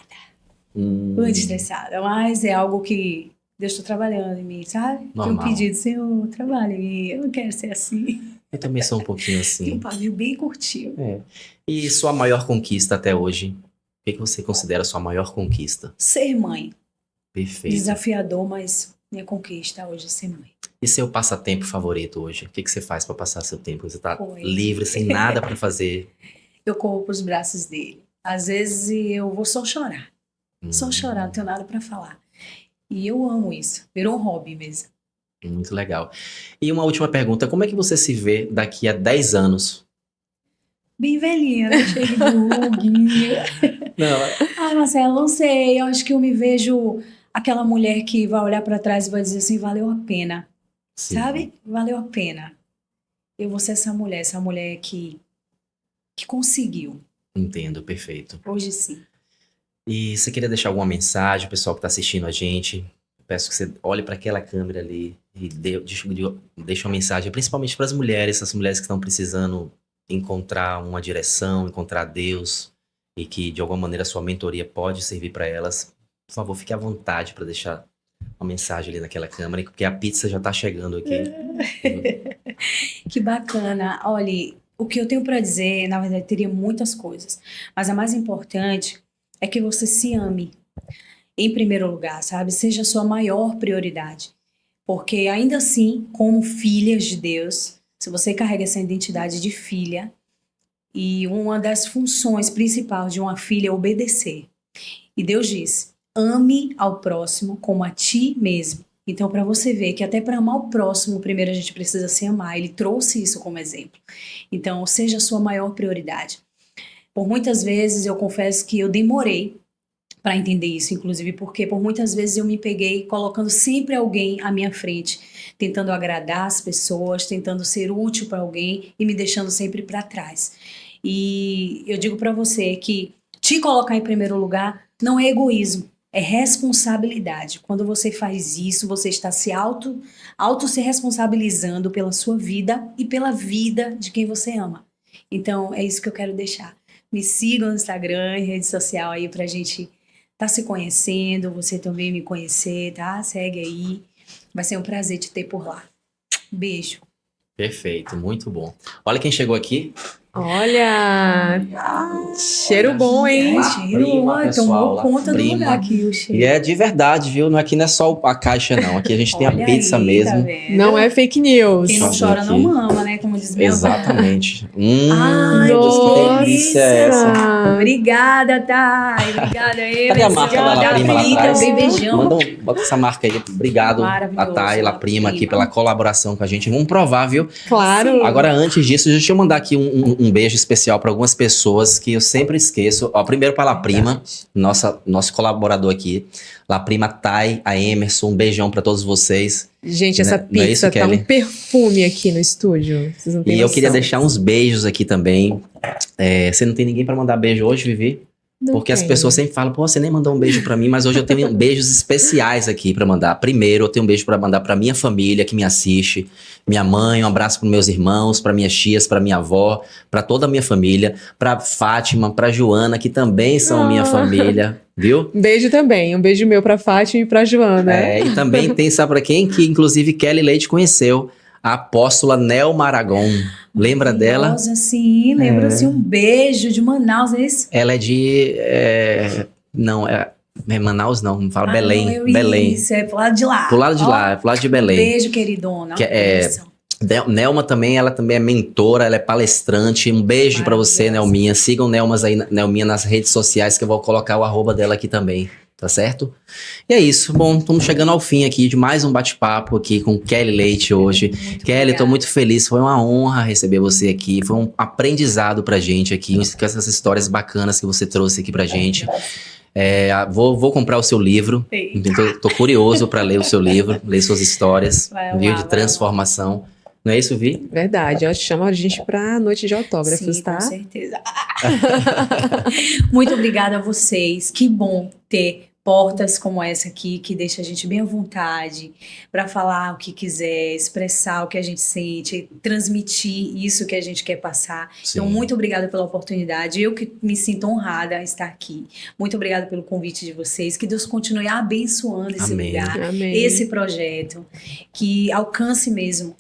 Muito estressada, mas é algo que Deus está trabalhando em mim, sabe? Normal. Tem um pedido, Senhor, trabalha em mim, eu não quero ser assim. Eu também sou um pouquinho Tem um assim. pavio bem curtinho. E sua maior conquista até hoje? O que você considera sua maior conquista? Ser mãe. Perfeito. Desafiador, mas minha conquista hoje é ser mãe. E seu passatempo favorito hoje? O que você faz pra passar seu tempo? Você tá Pois. livre, sem nada pra fazer? Eu corro pros braços dele. Às vezes eu vou só chorar. Só chorar, não tenho nada pra falar. E eu amo isso. Virou um hobby mesmo. Muito legal. E uma última pergunta. Como é que você se vê daqui a 10 anos? Bem velhinha, né? Cheia de ruguinha. Não, Ah, Marcelo, não sei. Eu acho que eu me vejo aquela mulher que vai olhar pra trás e vai dizer assim, valeu a pena. sim. Sabe? Valeu a pena. Eu vou ser essa mulher que conseguiu. Entendo, perfeito. Hoje sim. E você queria deixar alguma mensagem, o pessoal que está assistindo a gente? Peço que você olhe para aquela câmera ali e deixe uma mensagem, principalmente para as mulheres que estão precisando encontrar uma direção, encontrar Deus, e que de alguma maneira a sua mentoria pode servir para elas. Por favor, fique à vontade para deixar uma mensagem ali naquela câmera, porque a pizza já está chegando aqui. Que bacana. Olha, o que eu tenho para dizer, na verdade, teria muitas coisas. Mas a mais importante é que você se ame. Em primeiro lugar, sabe? Seja a sua maior prioridade. Porque ainda assim, como filhas de Deus, se você carrega essa identidade de filha, e uma das funções principais de uma filha é obedecer. E Deus diz, ame ao próximo como a ti mesmo. Então, para você ver que até para amar o próximo, primeiro a gente precisa se amar. Ele trouxe isso como exemplo. Então, seja a sua maior prioridade. Por muitas vezes, eu confesso que eu demorei para entender isso, inclusive porque por muitas vezes eu me peguei colocando sempre alguém à minha frente, tentando agradar as pessoas, tentando ser útil para alguém e me deixando sempre para trás. E eu digo para você que te colocar em primeiro lugar não é egoísmo, é responsabilidade. Quando você faz isso, você está se se responsabilizando pela sua vida e pela vida de quem você ama. Então, é isso que eu quero deixar. Me sigam no Instagram e rede social aí pra gente tá se conhecendo, você também me conhecer, tá? Segue aí. Vai ser um prazer te ter por lá. Beijo. Perfeito, muito bom. Olha quem chegou aqui. Olha! Cheiro bom, hein? Cheiro, prima, pessoal, tomou lá, conta do prima. lugar aqui, o cheiro. E é de verdade, viu? Aqui não é só a caixa, não. Aqui a gente tem a Olha pizza aí, mesmo. tá vendo? Não é fake news. Quem não Deixa eu chora ver não aqui. mama, né? Como diz minha avó. Exatamente. Ai, Meu Deus, que delícia é essa. Nossa! Obrigada, Thay. Obrigada aí. Cadê a marca da La Prima lá atrás? Bem beijão. Bota essa marca aí. Obrigado, Maravilhoso, a Thay, La La Prima, aqui Prima. pela colaboração com a gente. Vamos provar, viu? Claro! Agora, antes disso, deixa eu mandar aqui um beijo especial para algumas pessoas que eu sempre esqueço. Ó, primeiro para La Prima, nosso colaborador aqui. La Prima, Thay, a Emerson, um beijão para todos vocês. Gente, essa Não é isso, pizza tá Kelly? um perfume aqui no estúdio. Vocês não têm E eu noção. queria deixar uns beijos aqui também. Você não tem ninguém para mandar beijo hoje, Vivi? Não Porque as tem. pessoas sempre falam, pô, você nem mandou um beijo pra mim, mas hoje eu tenho beijos especiais aqui pra mandar. Primeiro, eu tenho um beijo pra mandar pra minha família que me assiste, minha mãe, um abraço pros meus irmãos, pra minhas tias, pra minha avó, pra toda a minha família, pra Fátima, pra Joana, que também são minha família, viu? Beijo também. Um beijo meu pra Fátima e pra Joana. E também tem, sabe pra quem? Que inclusive Kelly Leite conheceu, a apóstola Nelma Aragon. Lembra dela? Maravilhosa, sim, lembro assim, um beijo de Manaus, é isso? Ela é de... não, é Manaus não, fala Ah, Belém. não, Belém. Isso, é pro lado de lá. Pro lado de Ó, lá, pro lado de Belém. Beijo, queridona. Que Nelma também, ela também é mentora, ela é palestrante. Um beijo pra você, Maravilhosa. Nelminha. Sigam Nelminha nas redes sociais, que eu vou colocar o arroba dela aqui também, tá certo? E é isso. Bom, estamos chegando ao fim aqui de mais um bate-papo aqui com Kelly Leite hoje. Muito Kelly, obrigada. tô muito feliz. Foi uma honra receber você aqui. Foi um aprendizado pra gente aqui, com essas histórias bacanas que você trouxe aqui pra gente. Vou comprar o seu livro. Ei. Tô curioso pra ler o seu livro, ler suas histórias, Vai lá, viu, de vai lá. transformação. Não é isso, Vi? Verdade, ó, chama a gente pra noite de autógrafos, Sim, tá? com certeza. Muito obrigada a vocês. Que bom ter portas como essa aqui, que deixa a gente bem à vontade para falar o que quiser, expressar o que a gente sente, transmitir isso que a gente quer passar. Então, Sim. muito obrigada pela oportunidade. Eu que me sinto honrada a estar aqui. Muito obrigada pelo convite de vocês. Que Deus continue abençoando esse Amém. lugar, Amém. esse projeto, que alcance mesmo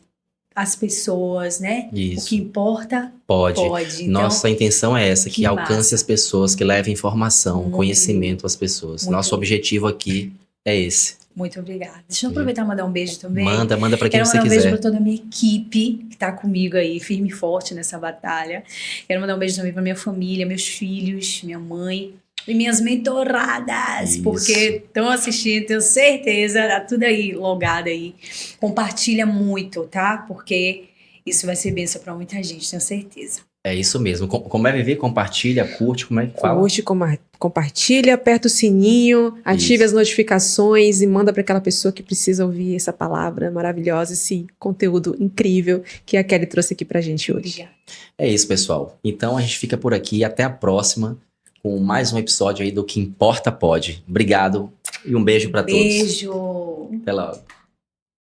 as pessoas, né? O Isso. que importa, Pode. pode. Então, Nossa intenção é essa, que que alcance massa. as pessoas, que leve informação, Muito conhecimento às pessoas. Muito Nosso lindo. objetivo aqui é esse. muito obrigada. Deixa eu aproveitar e mandar um beijo também. Manda pra quem Quero você mandar um beijo quiser. para toda a minha equipe que está comigo aí, firme e forte nessa batalha. Quero mandar um beijo também para minha família, meus filhos, minha mãe e minhas mentoradas, Isso. porque estão assistindo, tenho certeza, tá tudo aí logado aí. Compartilha muito, tá? Porque isso vai ser bênção para muita gente, tenho certeza. É isso mesmo. Como é viver, compartilha, curte, como é que fala? Curte, compartilha, aperta o sininho, ative Isso. as notificações e manda para aquela pessoa que precisa ouvir essa palavra maravilhosa, esse conteúdo incrível que a Kelly trouxe aqui pra gente hoje. Obrigada. É isso, pessoal. Então a gente fica por aqui. Até a próxima com mais um episódio aí do Que Importa Pode. Obrigado e um beijo pra todos. Beijo. Até logo.